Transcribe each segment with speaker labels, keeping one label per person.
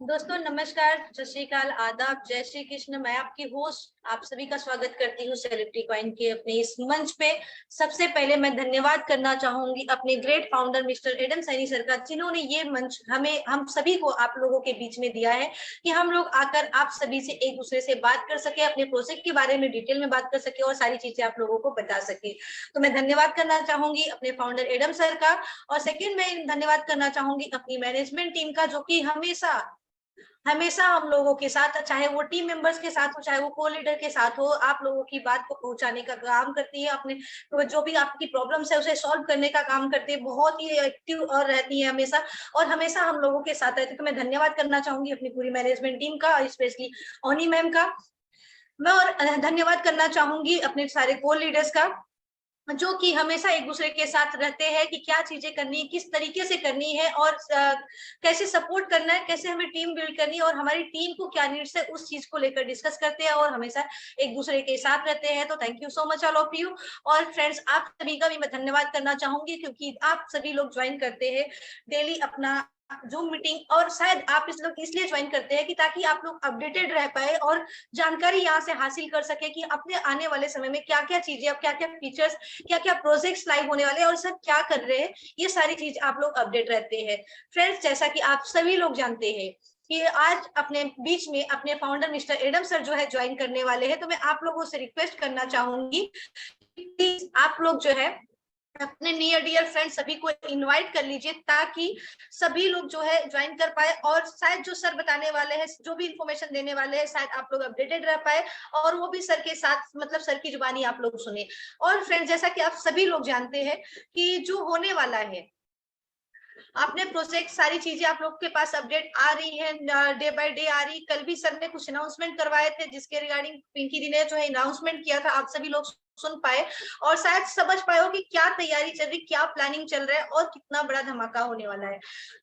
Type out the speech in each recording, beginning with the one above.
Speaker 1: दोस्तों नमस्कार, सत श्री अकाल, आदाब, जय श्री कृष्ण। मैं आपकी होस्ट आप सभी का स्वागत करती हूँ सेलिब्रिटी कॉइन के अपने इस मंच पे। सबसे पहले मैं धन्यवाद करना चाहूंगी अपने great founder mister Adam Saini sir का, जिन्होंने ये मंच हमें हम सभी को आप लोगों के बीच में दिया है कि हम लोग आकर आप सभी से एक दूसरे से बात कर सके, अपने प्रोजेक्ट के बारे में डिटेल में बात कर सके और सारी चीजें आप लोगों को बता सके। तो मैं धन्यवाद करना चाहूंगी अपने फाउंडर एडम सर का। और सेकेंड मैं धन्यवाद करना चाहूंगी अपनी मैनेजमेंट टीम का, जो कि हमेशा हमेशा हम लोगों के साथ, चाहे वो टीम मेंबर्स के साथ हो, चाहे वो को लीडर के साथ हो, आप लोगों की बात को पहुंचाने का काम करती है। अपने तो जो भी आपकी प्रॉब्लम्स है उसे सॉल्व करने का काम करती है, बहुत ही एक्टिव और रहती है हमेशा, और हमेशा हम लोगों के साथ रहती है। तो मैं धन्यवाद करना चाहूंगी अपनी पूरी मैनेजमेंट टीम का, स्पेशली ओनी मैम का। मैं और धन्यवाद करना चाहूंगी अपने सारे को लीडर्स का, जो कि हमेशा एक दूसरे के साथ रहते हैं कि क्या चीजें करनी है, किस तरीके से करनी है, और कैसे सपोर्ट करना है, कैसे हमें टीम बिल्ड करनी है, और हमारी टीम को क्या नीड्स है उस चीज को लेकर डिस्कस करते हैं और हमेशा एक दूसरे के साथ रहते हैं। तो thank you so much all of you. और फ्रेंड्स, आप सभी का भी मैं धन्यवाद करना चाहूंगी, क्योंकि आप सभी लोग ज्वाइन करते हैं डेली अपना जूम मीटिंग, और शायद आप इस लोग इसलिए ज्वाइन करते हैं कि ताकि आप लोग अपडेटेड रह पाए और जानकारी यहाँ से हासिल कर सके कि अपने आने वाले समय में क्या क्या चीजें, क्या क्या फीचर्स, क्या क्या प्रोजेक्ट्स लाइव होने वाले हैं और सब क्या कर रहे हैं, ये सारी चीज आप लोग अपडेट रहते हैं। फ्रेंड्स, जैसा कि आप सभी लोग जानते हैं कि आज अपने बीच में अपने फाउंडर मिस्टर एडम सर जो है ज्वाइन करने वाले हैं, तो मैं आप लोगों से रिक्वेस्ट करना चाहूंगी, प्लीज आप लोग जो है अपने नियर डियर फ्रेंड सभी को इनवाइट कर लीजिए, ताकि सभी लोग जो है ज्वाइन कर पाए, और शायद जो सर बताने वाले हैं, जो भी इंफॉर्मेशन देने वाले हैं, शायद आप लोग अपडेटेड रह पाए और वो भी सर के साथ, मतलब सर की जुबानी आप लोग सुने। और फ्रेंड, जैसा कि आप सभी लोग जानते हैं कि जो होने वाला है, आपने प्रोजेक्ट सारी चीजें आप लोग के पास अपडेट आ रही है, डे बाय डे आ रही। कल भी सर ने कुछ अनाउंसमेंट करवाए थे, जिसके रिगार्डिंग पिंकी दी ने जो है अनाउंसमेंट किया था, आप सभी लोग सुन पाए और शायद समझ पाए हो कि क्या तैयारी चल रही, क्या प्लानिंग चल रहा है और कितना बड़ा धमाका होने वाला है।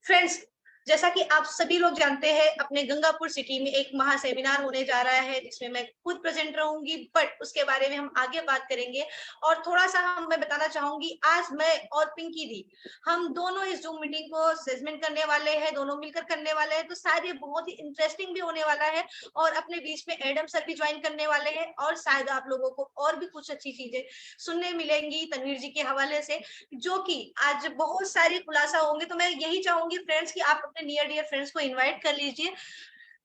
Speaker 1: फ्रेंड्स, जैसा कि आप सभी लोग जानते हैं, अपने गंगापुर सिटी में एक महा सेमिनार होने जा रहा है, जिसमें मैं खुद प्रेजेंट रहूंगी, बट उसके बारे में हम आगे बात करेंगे। और थोड़ा सा मैं बताना चाहूंगी, आज मैं और पिंकी दी, हम दोनों इस जूम मीटिंग को सेगमेंट करने वाले हैं, दोनों मिलकर करने वाले हैं, तो शायद ये बहुत ही इंटरेस्टिंग भी होने वाला है। और अपने बीच में एडम सर भी ज्वाइन करने वाले हैं, और शायद आप लोगों को और भी कुछ अच्छी चीजें सुनने मिलेंगी तनवीर जी के हवाले से, जो कि आज बहुत सारी खुलासा होंगे। तो मैं यही चाहूंगी फ्रेंड्स कि आप अपने नियर डियर फ्रेंड्स को इनवाइट कर लीजिए।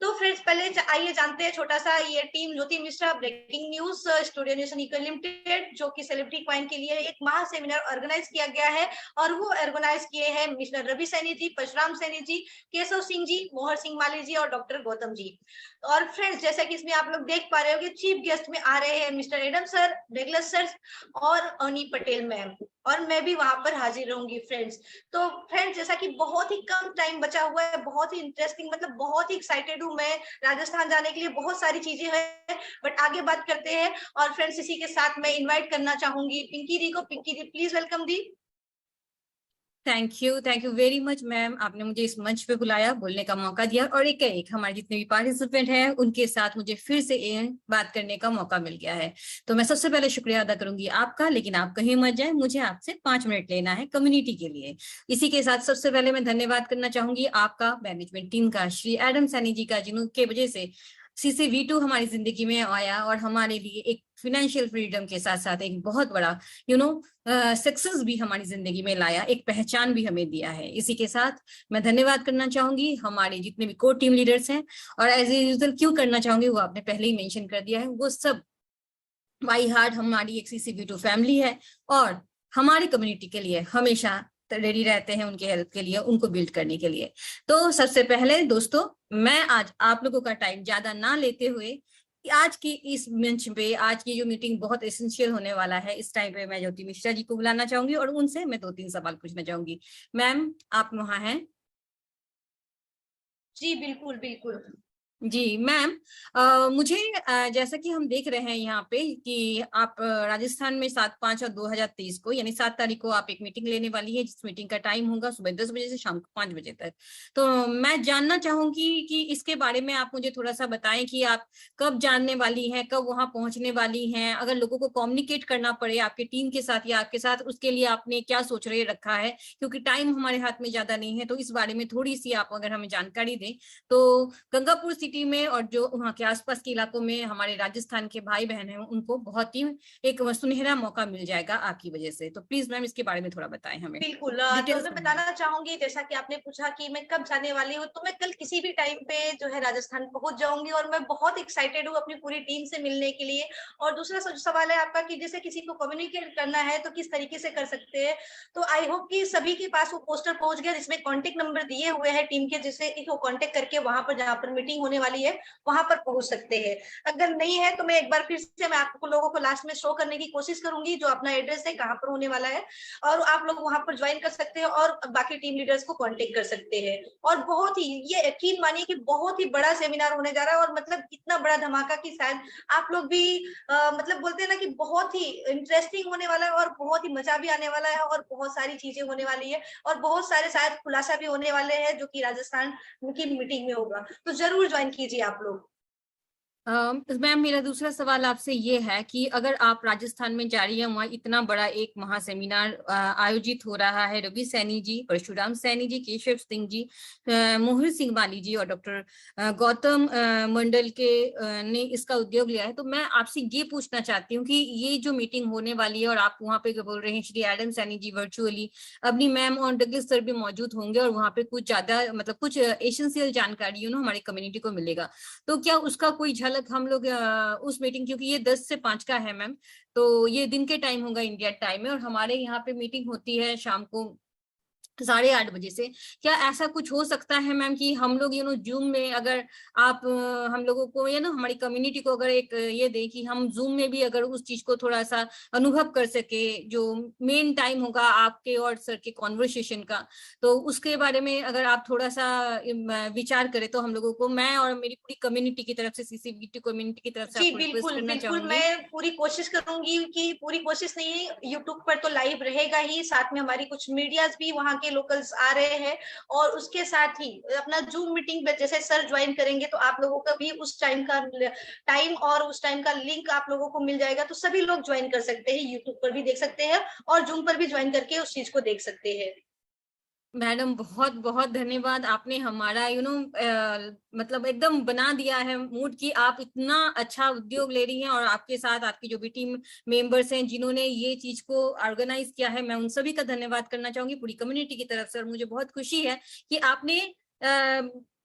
Speaker 1: तो फ्रेंड्स, पहले आइए जानते हैं छोटा सा, ये team Jyoti Mishra breaking news studio news equal limited, जो कि सेलिब्रिटी कॉइन के लिए एक महा सेमिनार ऑर्गेनाइज किया गया है, और वो ऑर्गेनाइज किए हैं मिस्टर रवि सैनी जी, परशुराम सैनी जी, केशव सिंह जी, मोहर सिंह माली जी और डॉक्टर गौतम जी। और फ्रेंड्स, जैसा कि इसमें आप लोग देख पा रहे हो कि चीफ गेस्ट में आ रहे हैं मिस्टर एडम सर, डेगलस सर और अनी पटेल मैम, और मैं भी वहां पर हाजिर रहूंगी फ्रेंड्स। तो फ्रेंड्स, जैसा कि बहुत ही कम टाइम बचा हुआ है, बहुत ही इंटरेस्टिंग, मतलब बहुत ही एक्साइटेड हूँ मैं राजस्थान जाने के लिए, बहुत सारी चीजें हैं, बट आगे बात करते हैं। और फ्रेंड्स, इसी के साथ मैं इनवाइट करना चाहूंगी पिंकी दी को। पिंकी दी, प्लीज वेलकम दी।
Speaker 2: Thank you very much ma'am, आपने मुझे इस मंच पे बुलाया, बोलने का मौका दिया, और एक हमारे जितने भी पार्टिसिपेंट हैं उनके साथ मुझे फिर से बात करने का मौका मिल गया है। तो मैं सबसे पहले शुक्रिया अदा करूंगी आपका, लेकिन आप कहीं मत जाए, मुझे आपसे 5 मिनट लेना है कम्युनिटी के लिए। इसी के साथ सबसे पहले मैं धन्यवाद करना चाहूंगी आपका, मैनेजमेंट टीम का, श्री एडम सैनी जी का, जिनके वजह से CCV2 हमारी जिंदगी में आया और हमारे लिए एक फिनेंशियल फ्रीडम के साथ साथ एक बहुत बड़ा सक्सेस भी हमारी जिंदगी में लाया, एक पहचान भी हमें दिया है। इसी के साथ मैं धन्यवाद करना चाहूंगी हमारे जितने भी को टीम लीडर्स हैं, और एज यूजुअल क्यों करना चाहूंगी वो आपने पहले ही मेंशन कर दिया है, वो सब बाई हार्ट हमारी एक CCV2 फैमिली है, और हमारी कम्युनिटी के लिए हमेशा रेडी रहते हैं उनके हेल्प के लिए, उनको बिल्ड करने के लिए। तो सबसे पहले दोस्तों, मैं आज आप लोगों का टाइम ज्यादा ना लेते हुए, आज की इस मंच पे आज की जो मीटिंग बहुत एसेंशियल होने वाला है, इस टाइम पे मैं ज्योति मिश्रा जी को बुलाना चाहूंगी और उनसे मैं 2-3 सवाल पूछना चाहूंगी। मैम, आप वहां हैं?
Speaker 1: जी बिल्कुल बिल्कुल।
Speaker 2: जी मैम, मुझे जैसा कि हम देख रहे हैं यहाँ पे कि आप राजस्थान में 7/5 और 2023 को यानी 7 तारीख को आप एक मीटिंग लेने वाली है, जिस मीटिंग का टाइम होगा सुबह 10 बजे से शाम को 5 बजे तक। तो मैं जानना चाहूंगी कि इसके बारे में आप मुझे थोड़ा सा बताएं कि आप कब जानने वाली हैं, कब वहां पहुंचने वाली हैं, अगर लोगों को कम्युनिकेट करना पड़े आपके टीम के साथ या आपके साथ, उसके लिए आपने क्या सोच रहे रखा है, क्योंकि टाइम हमारे हाथ में ज्यादा नहीं है। तो इस बारे में थोड़ी सी आप अगर हमें जानकारी दें। तो गंगापुर सिटी में और जो वहाँ के आसपास के इलाकों में हमारे राजस्थान के भाई बहन हैं, उनको बहुत ही एक सुनहरा मौका मिल जाएगा आपकी वजह से। तो प्लीज मैम इसके बारे में थोड़ा बताएं हमें
Speaker 1: बिल्कुल। तो
Speaker 2: डिटेल्स
Speaker 1: मैं
Speaker 2: में।
Speaker 1: बताना चाहूंगी, जैसा कि आपने पूछा कि मैं कब जाने वाली हूँ, तो मैं कल किसी भी टाइम पे जो है राजस्थान पहुंच जाऊंगी और मैं बहुत एक्साइटेड हूँ अपनी पूरी टीम से मिलने के लिए। और दूसरा सवाल है आपका कि जैसे किसी को कम्युनिकेट करना है तो किस तरीके से कर सकते हैं। तो आई होप कि सभी के पास वो पोस्टर पहुंच गया जिसमें कॉन्टेक्ट नंबर दिए हुए हैं टीम के, जिससे वो कॉन्टेक्ट करके वहां पर जहां पर मीटिंग होने वाली है वहां पर पहुंच सकते हैं। अगर नहीं है तो मैं एक बार फिर से मैं आपको लोगों को लास्ट में शो करने की कोशिश करूंगी जो अपना एड्रेस है कहाँ पर होने वाला है, और आप लोग वहां पर ज्वाइन कर सकते हैं और बाकी टीम लीडर्स को कांटेक्ट कर सकते हैं। और बहुत ही, ये यकीन मानिए कि बहुत ही बड़ा सेमिनार होने जा रहा है, और मतलब इतना बड़ा धमाका कि शायद आप लोग भी मतलब बोलते हैं ना कि बहुत ही इंटरेस्टिंग होने वाला है और बहुत ही मजा भी आने वाला है और बहुत सारी चीजें होने वाली है और बहुत सारे शायद खुलासा भी होने वाले हैं जो कि राजस्थान की मीटिंग में होगा। तो जरूर ज्वाइन कीजिए आप लोग।
Speaker 2: मैम मेरा दूसरा सवाल आपसे ये है कि अगर आप राजस्थान में जा रही हैं, वहाँ इतना बड़ा एक महासेमिनार आयोजित हो रहा है, रवि सैनी जी, परशुराम सैनी जी, केशव सिंह जी, मोहित सिंह माली जी और डॉक्टर गौतम मंडल के ने इसका उद्योग लिया है। तो मैं आपसे ये पूछना चाहती हूँ कि ये जो मीटिंग होने वाली है और आप वहाँ पे बोल रहे हैं Shri Adam Saini ji virtually, Avani ma'am और डगलस सर भी मौजूद होंगे और वहाँ पे कुछ ज्यादा मतलब कुछ एसेंशियल जानकारी हमारी कम्युनिटी को मिलेगा। तो क्या उसका कोई झलक हम लोग उस मीटिंग, क्योंकि ये 10 से 5 का है मैम, तो ये दिन के टाइम होगा इंडिया टाइम में, और हमारे यहाँ पे मीटिंग होती है शाम को 8:30 बजे से। क्या ऐसा कुछ हो सकता है मैम कि हम लोग जूम में अगर आप हम लोगों को हमारी कम्युनिटी को अगर एक ये दे कि हम जूम में भी अगर उस चीज को थोड़ा सा अनुभव कर सके, जो मेन टाइम होगा आपके और सर के कॉन्वर्सेशन का, तो उसके बारे में अगर आप थोड़ा सा विचार करें तो हम लोगों को, मैं और मेरी पूरी कम्युनिटी की तरफ से, सीसीबीटी कम्युनिटी की तरफ से
Speaker 1: जी
Speaker 2: आपको रिक्वेस्ट
Speaker 1: बिल्कुल
Speaker 2: करना
Speaker 1: बिल्कुल,
Speaker 2: चाहूंगी।
Speaker 1: मैं पूरी कोशिश करूंगी कि, पूरी कोशिश नहीं, यूट्यूब पर तो लाइव रहेगा ही, साथ में हमारी कुछ मीडियाज भी वहाँ के लोकल्स आ रहे हैं, और उसके साथ ही अपना जूम मीटिंग पे जैसे सर ज्वाइन करेंगे तो आप लोगों का भी उस टाइम और उस टाइम का लिंक आप लोगों को मिल जाएगा, तो सभी लोग ज्वाइन कर सकते हैं, यूट्यूब पर भी देख सकते हैं और जूम पर भी ज्वाइन करके उस चीज को देख सकते हैं।
Speaker 2: मैडम बहुत बहुत धन्यवाद, आपने हमारा मतलब एकदम बना दिया है मूड कि आप इतना अच्छा उद्योग ले रही हैं, और आपके साथ आपकी जो भी टीम मेंबर्स हैं जिन्होंने ये चीज को ऑर्गेनाइज किया है, मैं उन सभी का धन्यवाद करना चाहूंगी पूरी कम्युनिटी की तरफ से। और मुझे बहुत खुशी है कि आपने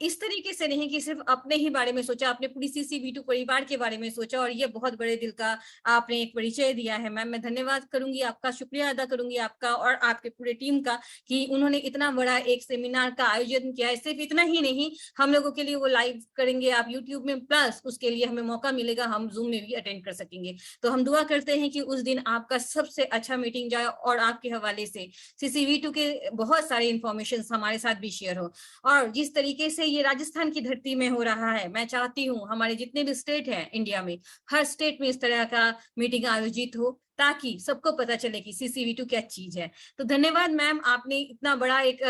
Speaker 2: इस तरीके से नहीं कि सिर्फ अपने ही बारे में सोचा, आपने पूरी CCV2 परिवार के बारे में सोचा, और ये बहुत बड़े दिल का आपने एक परिचय दिया है मैम। मैं धन्यवाद करूंगी आपका, शुक्रिया अदा करूंगी आपका और आपके पूरे टीम का कि उन्होंने इतना बड़ा एक सेमिनार का आयोजन किया है। सिर्फ इतना ही नहीं, हम लोगों के लिए वो लाइव करेंगे आप यूट्यूब में, प्लस उसके लिए हमें मौका मिलेगा हम जूम में भी अटेंड कर सकेंगे। तो हम दुआ करते हैं कि उस दिन आपका सबसे अच्छा मीटिंग जाए और आपके हवाले से CCV2 के बहुत सारे इंफॉर्मेशन हमारे साथ भी शेयर हो। और जिस तरीके से ये राजस्थान की धरती में हो रहा है, मैं चाहती हूँ हमारे जितने भी स्टेट हैं इंडिया में, हर स्टेट में इस तरह का मीटिंग आयोजित हो ताकि सबको पता चले कि CCV2 क्या चीज है। तो धन्यवाद मैम, आपने इतना बड़ा एक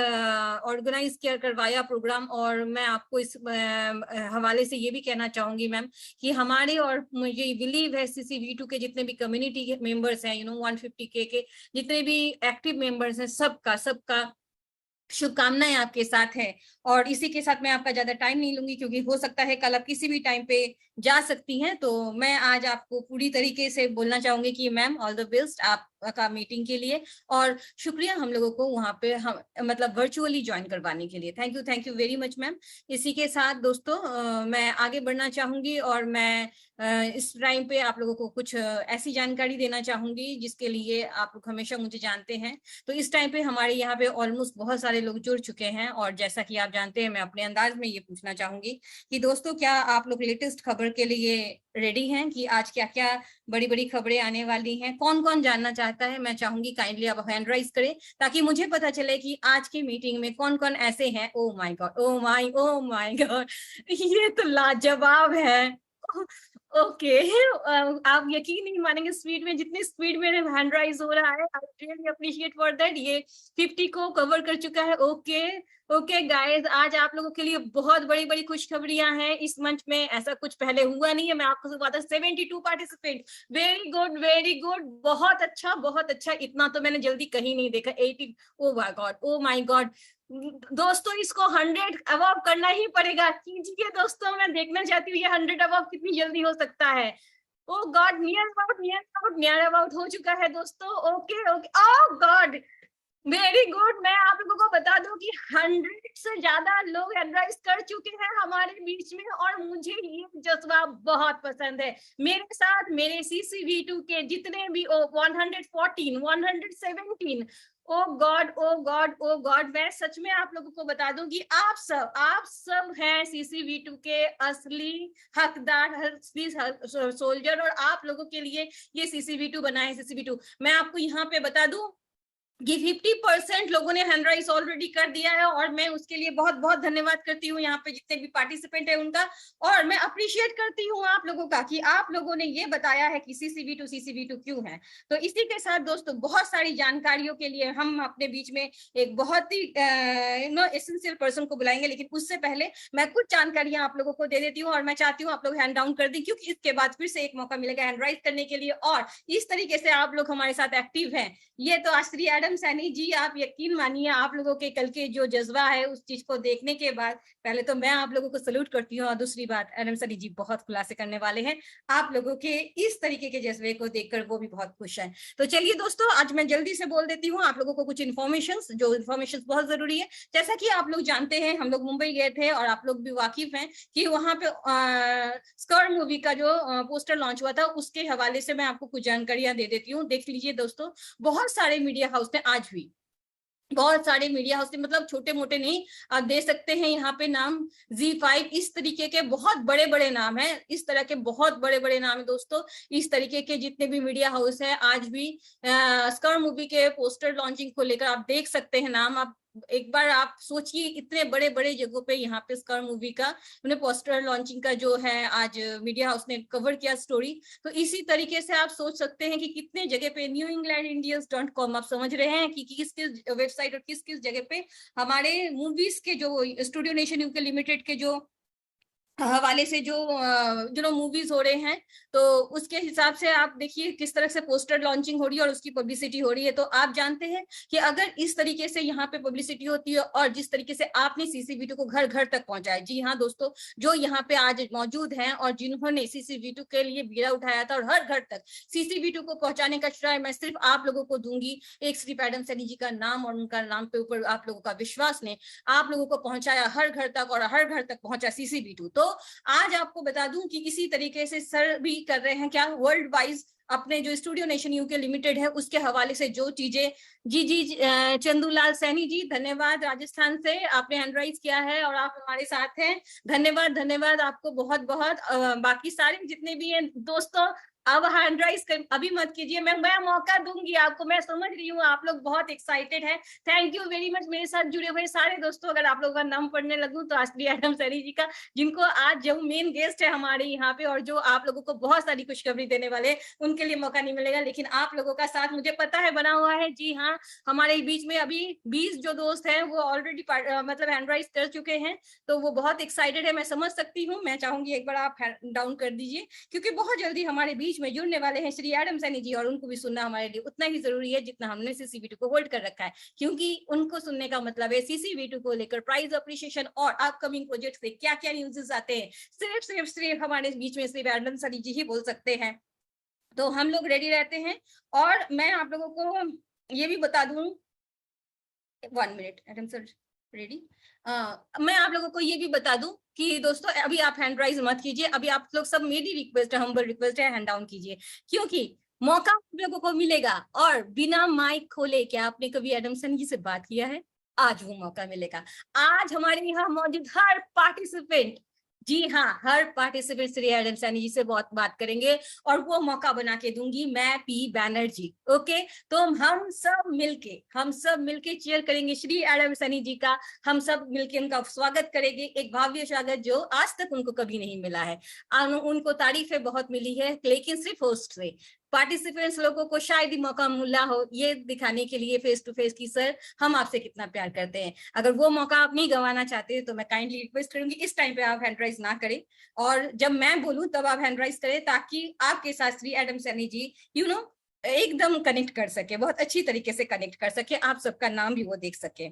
Speaker 2: ऑर्गेनाइज किया करवाया प्रोग्राम, और मैं आपको इस हवाले से ये भी कहना चाहूंगी मैम कि हमारे और मुझे बिलीव है CCV2 के जितने भी कम्युनिटी मेंबर्स हैं 150K के जितने भी एक्टिव मेंबर्स हैं, सबका सबका शुभकामनाएं आपके साथ है। और इसी के साथ मैं आपका ज्यादा टाइम नहीं लूंगी क्योंकि हो सकता है कल आप किसी भी टाइम पे जा सकती हैं। तो मैं आज आपको पूरी तरीके से बोलना चाहूंगी कि मैम ऑल द बेस्ट आपका मीटिंग के लिए, और शुक्रिया हम लोगों को वहां पे हम मतलब वर्चुअली ज्वाइन करवाने के लिए। Thank you very much ma'am. इसी के साथ दोस्तों मैं आगे बढ़ना चाहूंगी और मैं इस टाइम पे आप लोगों को कुछ ऐसी जानकारी देना चाहूंगी जिसके लिए आप लोग हमेशा मुझे जानते हैं। तो इस टाइम पे हमारे यहाँ पे ऑलमोस्ट बहुत सारे लोग जुड़ चुके हैं, और जैसा कि आप जानते हैं मैं अपने अंदाज में ये पूछना चाहूंगी कि दोस्तों क्या आप लोग लेटेस्ट खबर के लिए रेडी हैं कि आज क्या क्या बड़ी बड़ी खबरें आने वाली हैं, कौन कौन जानना चाहते आता है, मैं चाहूंगी काइंडली आप हैंड राइज करें ताकि मुझे पता चले कि आज की मीटिंग में कौन कौन ऐसे हैं। Oh my God, oh my God, ये तो लाजवाब है। ओके, आप यकीन नहीं मानेंगे स्पीड में, जितनी स्पीड में हैंड राइज हो रहा है, I really appreciate for that. ये 50 को कवर कर चुका है। ओके ओके गाइस, आज आप लोगों के लिए बहुत बड़ी बड़ी खुशखबरियां हैं। इस मंच में ऐसा कुछ पहले हुआ नहीं है। मैं आपको सिर्फ बता, 72 participant, very good very good, बहुत अच्छा बहुत अच्छा। इतना तो मैंने जल्दी कहीं नहीं देखा। 80, oh my God, oh my God दोस्तों, इसको 100 अबव करना ही पड़ेगा। कीजिए दोस्तों, मैं देखना चाहती हूँ ये 100 अबव कितनी जल्दी हो सकता है। ओ गॉड, नियर अबाउट हो चुका है दोस्तों। ओके ओके, ओ गॉड, वेरी गुड। मैं आप लोगों को बता दूं कि 100 से ज्यादा लोग एडवाइस कर चुके हैं हमारे बीच में, और मुझे ये जज्बा बहुत पसंद है। मेरे साथ मेरे CCV2 के जितने भी 114, 117, ओ गॉड ओ गॉड ओ गॉड, मैं सच में आप लोगों को बता दूं कि आप सब हैं CCV2 के असली हकदार, असली सोल्जर, और आप लोगों के लिए ये CCV2 बना है। CCV2 मैं आपको यहाँ पे बता दूं कि 50% लोगों ने हैंड राइज ऑलरेडी कर दिया है, और मैं उसके लिए बहुत बहुत धन्यवाद करती हूँ यहाँ पे जितने भी पार्टिसिपेंट है उनका। और मैं अप्रिशिएट करती हूँ आप लोगों का कि आप लोगों ने ये बताया है कि CCV2 क्यों है। तो इसी के साथ दोस्तों, बहुत सारी जानकारियों के लिए हम अपने बीच में एक बहुत ही एसेंशियल पर्सन को बुलाएंगे, लेकिन उससे पहले मैं कुछ जानकारियां आप लोगों को दे देती हूँ, और मैं चाहती हूँ आप लोग हैंड डाउन कर दें, क्योंकि इसके बाद फिर से एक मौका मिलेगा हैंड राइज करने के लिए। और इस तरीके से आप लोग हमारे साथ एक्टिव हैं, ये तो श्री एडम सैनी जी, आप यकीन मानिए, आप लोगों के कल के जो जज्बा है उस चीज को देखने के बाद पहले तो मैं आप लोगों को सल्यूट करती हूँ, और दूसरी बात, एडम सैनी जी बहुत खुलासे करने वाले हैं। आप लोगों के इस तरीके के जज्बे को देखकर वो भी बहुत खुश हैं। तो चलिए दोस्तों, आज मैं जल्दी से बोल देती हूँ आप लोगों को कुछ इन्फॉर्मेशन बहुत जरूरी है। जैसा कि आप लोग जानते हैं, हम लोग मुंबई गए थे, और आप लोग भी वाकिफ हैं कि वहां पे स्कर मूवी का जो पोस्टर लॉन्च हुआ था, उसके हवाले से मैं आपको कुछ जानकारियां दे देती हूँ। देख लीजिए दोस्तों, बहुत सारे मीडिया हाउस ने, आज भी बहुत सारे मीडिया हाउस, मतलब छोटे मोटे नहीं, आप दे सकते हैं यहाँ पे नाम, Z5, इस तरीके के बहुत बड़े बड़े नाम हैं, इस तरह के बहुत बड़े बड़े नाम है दोस्तों। इस तरीके के जितने भी मीडिया हाउस है, आज भी स्कर मूवी के पोस्टर लॉन्चिंग को लेकर आप देख सकते हैं नाम। आप एक बार आप सोचिए, इतने बड़े बड़े जगहों पे यहाँ पे स्कर मूवी का उन्हें पोस्टर लॉन्चिंग का जो है आज मीडिया हाउस ने कवर किया स्टोरी। तो इसी तरीके से आप सोच सकते हैं कि कितने जगह पे newenglandindians.com, आप समझ रहे हैं कि किस किस वेबसाइट और किस किस जगह पे हमारे मूवीज के जो स्टूडियो नेशन यूके लिमिटेड के जो हवाले से जो मूवीज हो रहे हैं, तो उसके हिसाब से आप देखिए किस तरह से पोस्टर लॉन्चिंग हो रही है और उसकी पब्लिसिटी हो रही है। तो आप जानते हैं कि अगर इस तरीके से यहाँ पे पब्लिसिटी होती है, और जिस तरीके से आपने CCV2 को घर घर तक पहुंचाया, जी हाँ दोस्तों, जो यहाँ पे आज मौजूद हैं और जिन्होंने CCV2 के लिए बीड़ा उठाया था, और हर घर तक CCV2 को पहुंचाने का श्रेय मैं सिर्फ आप लोगों को दूंगी। एक श्री एडम सैनी जी का नाम और उनका नाम पे ऊपर आप लोगों का विश्वास ने आप लोगों को पहुंचाया हर घर तक, और हर घर तक पहुंचा CCV2। तो आज आपको बता दूं कि इसी तरीके से सर भी कर रहे हैं क्या, वर्ल्ड वाइज अपने जो स्टूडियो नेशन यूके लिमिटेड है उसके हवाले से जो चीजें। जी चंदूलाल सैनी जी, धन्यवाद, राजस्थान से आपने हैंड राइज किया है और आप हमारे साथ हैं। धन्यवाद आपको बहुत बहुत। बाकी सारे जितने भी हैं दोस्तों, अब हैंड राइज अभी मत कीजिए, मैं मौका दूंगी आपको। मैं समझ रही हूँ आप लोग बहुत एक्साइटेड हैं। थैंक यू वेरी मच मेरे साथ जुड़े हुए सारे दोस्तों। अगर आप लोगों का नाम पढ़ने लगूं तो श्री एडम सैनी जी का, जिनको आज जो मेन गेस्ट है हमारे यहाँ पे, और जो आप लोगों को बहुत सारी खुशखबरी देने वाले, उनके लिए मौका नहीं मिलेगा, लेकिन आप लोगों का साथ मुझे पता है बना हुआ है। जी हाँ, हमारे बीच में अभी 20 जो दोस्त हैं वो ऑलरेडी मतलब हैंड राइज कर चुके हैं, तो वो बहुत एक्साइटेड है, मैं समझ सकती हूँ। मैं चाहूंगी एक बार आप हैंड डाउन कर दीजिए, क्योंकि बहुत जल्दी हमारे बीच में जुड़ने वाले हैं श्री एडम सैनी जी, और उनको भी सुनना हमारे लिए उतना ही जरूरी है जितना हमने CCV2 को होल्ड कर रखा है, क्योंकि उनको सुनने का मतलब है CCV2 को लेकर प्राइज अप्रिशिएशन और अपकमिंग प्रोजेक्ट से क्या क्या न्यूज़ आते हैं, सिर्फ हमारे बीच में श्री एडम सैनी जी ही बोल सकते हैं। तो हम लोग रेडी रहते हैं। और मैं आप लोगों को ये भी बता दूं, 1 मिनट एडम सर रेडी, मैं आप लोगों को ये भी बता दूं कि दोस्तों अभी आप हैंड राइज मत कीजिए, अभी आप लोग सब, मेरी रिक्वेस्ट है, हम्बल रिक्वेस्ट है, हैंड डाउन कीजिए, क्योंकि मौका आप लोगों को मिलेगा। और बिना माइक खोले, क्या आपने कभी एडम सैनी जी से बात किया है? आज वो मौका मिलेगा। आज हमारे यहाँ मौजूद हर पार्टिसिपेंट जी हाँ, हर पार्टिसिपेंट श्री एडम सैनी जी से बहुत बात करेंगे और वो मौका बना के दूंगी मैं, पी बैनर्जी। ओके, तो हम सब मिलके चीयर करेंगे श्री एडम सैनी जी का। हम सब मिलके उनका स्वागत करेंगे, एक भव्य स्वागत जो आज तक उनको कभी नहीं मिला है। उनको तारीफें बहुत मिली है, लेकिन सिर्फ होस्ट से। पार्टिसिपेंट्स लोगों को शायद ही मौका मिला हो ये दिखाने के लिए फेस टू फेस की सर हम आपसे कितना प्यार करते हैं। अगर वो मौका आप नहीं गंवाना चाहते तो मैं काइंडली रिक्वेस्ट करूंगी इस टाइम पे आप हैंड राइज ना करें, और जब मैं बोलूं तब आप हैंड राइज करें, ताकि आपके साथ श्री एडम सैनी जी एकदम कनेक्ट कर सके, बहुत अच्छी तरीके से कनेक्ट कर सके, आप सबका नाम भी वो देख सके।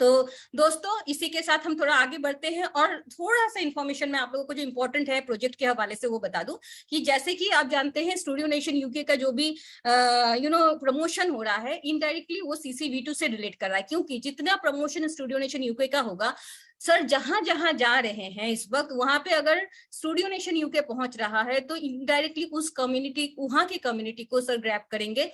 Speaker 2: तो दोस्तों इसी के साथ हम थोड़ा आगे बढ़ते हैं और थोड़ा सा इन्फॉर्मेशन में आप लोगों को जो इम्पोर्टेंट है प्रोजेक्ट के हवाले से वो बता दूं कि जैसे कि आप जानते हैं स्टूडियो नेशन यूके का जो भी प्रमोशन हो रहा है, इनडायरेक्टली वो CCV2 से रिलेट कर रहा है, क्योंकि जितना प्रमोशन स्टूडियो नेशन यूके का होगा, सर जहां जहां जा रहे हैं इस वक्त वहां पे अगर स्टूडियो नेशन यूके पहुंच रहा है तो इनडायरेक्टली उस कम्युनिटी, वहां की कम्युनिटी को सर ग्रैब करेंगे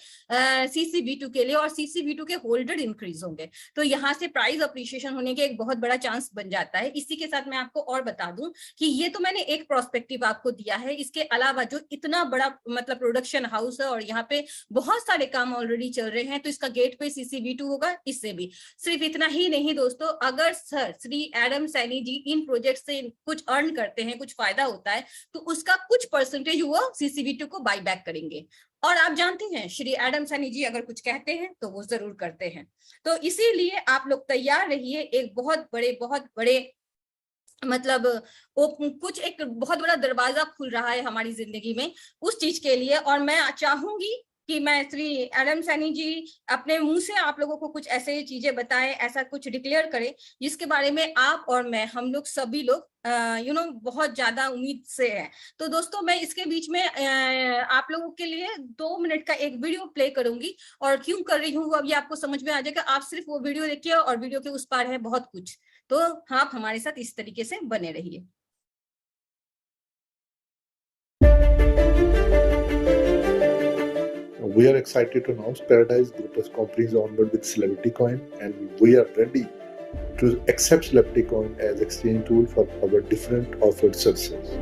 Speaker 2: CCV2 के लिए, और CCV2 के होल्डर इंक्रीज होंगे। तो यहाँ से प्राइज अप्रिशिएशन होने के एक बहुत बड़ा चांस बन जाता है। इसी के साथ मैं आपको और बता दूं कि ये तो मैंने एक प्रोस्पेक्टिव आपको दिया है, इसके अलावा जो इतना बड़ा मतलब प्रोडक्शन हाउस है और यहाँ पे बहुत सारे काम ऑलरेडी चल रहे हैं, तो इसका गेट पे CCV2 होगा। इससे भी सिर्फ इतना ही नहीं दोस्तों, अगर सर श्री एडम सैनी जी इन प्रोजेक्ट से कुछ अर्न करते हैं, कुछ फायदा होता है, तो उसका कुछ परसेंटेज वो CCV2 को बाई बैक करेंगे। और आप जानते हैं श्री एडम सैनी जी अगर कुछ कहते हैं तो वो जरूर करते हैं। तो इसीलिए आप लोग तैयार रहिए, एक बहुत बड़े मतलब कुछ एक बहुत बड़ा दरवाजा खुल रहा है हमारी जिंदगी में उस चीज के लिए। और मैं चाहूंगी कि मैं श्री एडम सैनी जी अपने मुंह से आप लोगों को कुछ ऐसे चीजें बताएं, ऐसा कुछ डिक्लेयर करें जिसके बारे में आप और मैं, हम लोग सभी लोग बहुत ज्यादा उम्मीद से है। तो दोस्तों मैं इसके बीच में आप लोगों के लिए 2 मिनट का एक वीडियो प्ले करूंगी, और क्यों कर रही हूँ वो अभी आपको समझ में आ जाएगा। आप सिर्फ वो वीडियो देखिए और वीडियो के उस पार है बहुत कुछ। तो आप हमारे साथ इस तरीके से बने रहिए।
Speaker 3: We are excited to announce Paradise Group as companies onboard with Celebrity Coin, and we are ready to accept Celebrity Coin as exchange tool for our different offered services.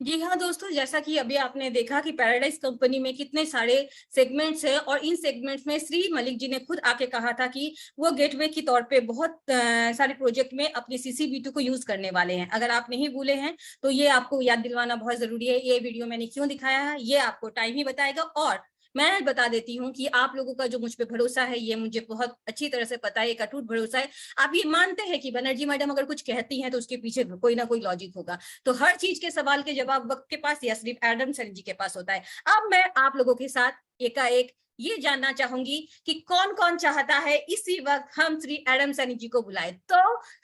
Speaker 2: जी हाँ दोस्तों, जैसा कि अभी आपने देखा कि पैराडाइज कंपनी में कितने सारे सेगमेंट्स हैं, और इन सेगमेंट्स में श्री मलिक जी ने खुद आके कहा था कि वो गेटवे के तौर पे बहुत सारे प्रोजेक्ट में अपने CCV2 को यूज करने वाले हैं। अगर आप नहीं भूले हैं तो ये आपको याद दिलवाना बहुत जरूरी है। ये वीडियो मैंने क्यों दिखाया है ये आपको टाइम ही बताएगा, और मैं बता देती हूँ कि आप लोगों का जो मुझ पे भरोसा है ये मुझे बहुत अच्छी तरह से पता है, एक अटूट भरोसा है। आप ये मानते हैं कि बनर्जी मैडम अगर कुछ कहती हैं तो उसके पीछे कोई ना कोई लॉजिक होगा। तो हर चीज के सवाल के जवाब वक्त के पास या सिर्फ एडम सैनी जी के पास होता है। अब मैं आप लोगों के साथ एकाएक ये जानना चाहूंगी कि कौन कौन चाहता है इसी वक्त हम श्री एडम सैनी जी को बुलाए। तो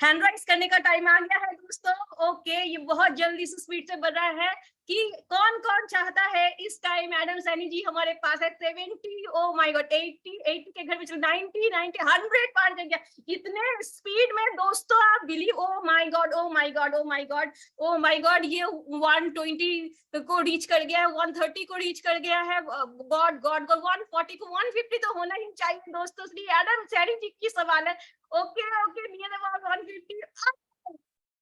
Speaker 2: हैंड राइज करने का टाइम आ गया है दोस्तों। ओके, ये बहुत जल्दी से स्पीड से बन रहा है कि कौन कौन चाहता है इस टाइम एडम सैनी जी हमारे पास है 70, ओ माय गॉड 80 के घर में चलो 90 100 पार कर गया। इतने स्पीड में दोस्तों आप believe, oh my God oh my God oh my God oh my God, ये 120 को रीच कर गया है, 130 को रीच कर गया है। गॉड गॉड गॉड 140 को 150 तो होना ही चाहिए दोस्तों। श्री एडम सैनी जी की सवाल है। Okay okay near about 150।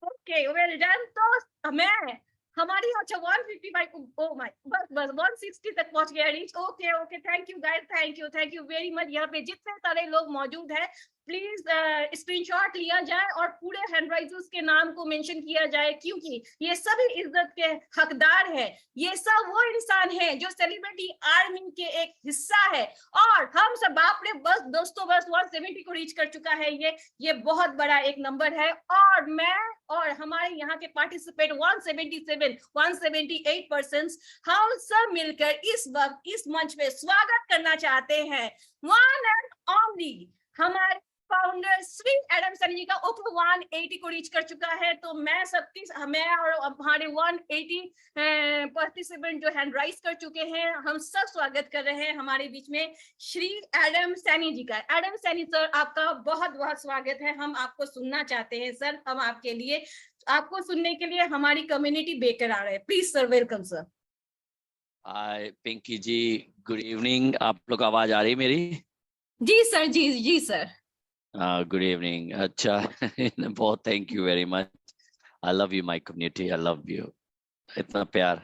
Speaker 2: Okay well done. तो मैं हमारी अच्छा 155, ओ माय बस 160 तक पहुंच गया reach. Okay okay thank you guys, thank you very much. यहाँ पे जितने सारे लोग मौजूद हैं प्लीज स्क्रीनशॉट लिया जाए और पूरे हैंडराइजर्स के नाम को मेंशन किया जाए, क्योंकि ये सभी इज्जत के हकदार हैं। ये सब वो इंसान है जो सेलिब्रिटी आर्मी के एक हिस्सा है। और हम सब बाप रे बस दोस्तों बस 170 को रीच कर चुका है। ये बहुत बड़ा एक नंबर है। और मैं और हमारे यहाँ के पार्टिसिपेट 178% हम सब मिलकर इस वक्त इस मंच पे स्वागत करना चाहते हैं वन एंड ओनली हमारे फाउंडर श्री एडम सैनी जी का। ओके 180 को रीच कर चुका है। तो मैं और हमारे 180 पार्टिसिपेंट जो हैंड राइज कर चुके हैं, हम सब स्वागत कर रहे हैं हमारे बीच में श्री एडम सैनी जी का। एडम सैनी सर आपका बहुत बहुत स्वागत है। हम आपको सुनना चाहते हैं सर। हम आपको सुनने के लिए हमारी कम्युनिटी बेकरार है। Please sir, welcome sir.
Speaker 4: Hi Pinky ji, good evening. आप लोग आवाज आ रही है मेरी?
Speaker 2: जी सर, जी सर।
Speaker 4: Good evening. अच्छा बहुत thank you very much. I love you my community, I love you. इतना प्यार,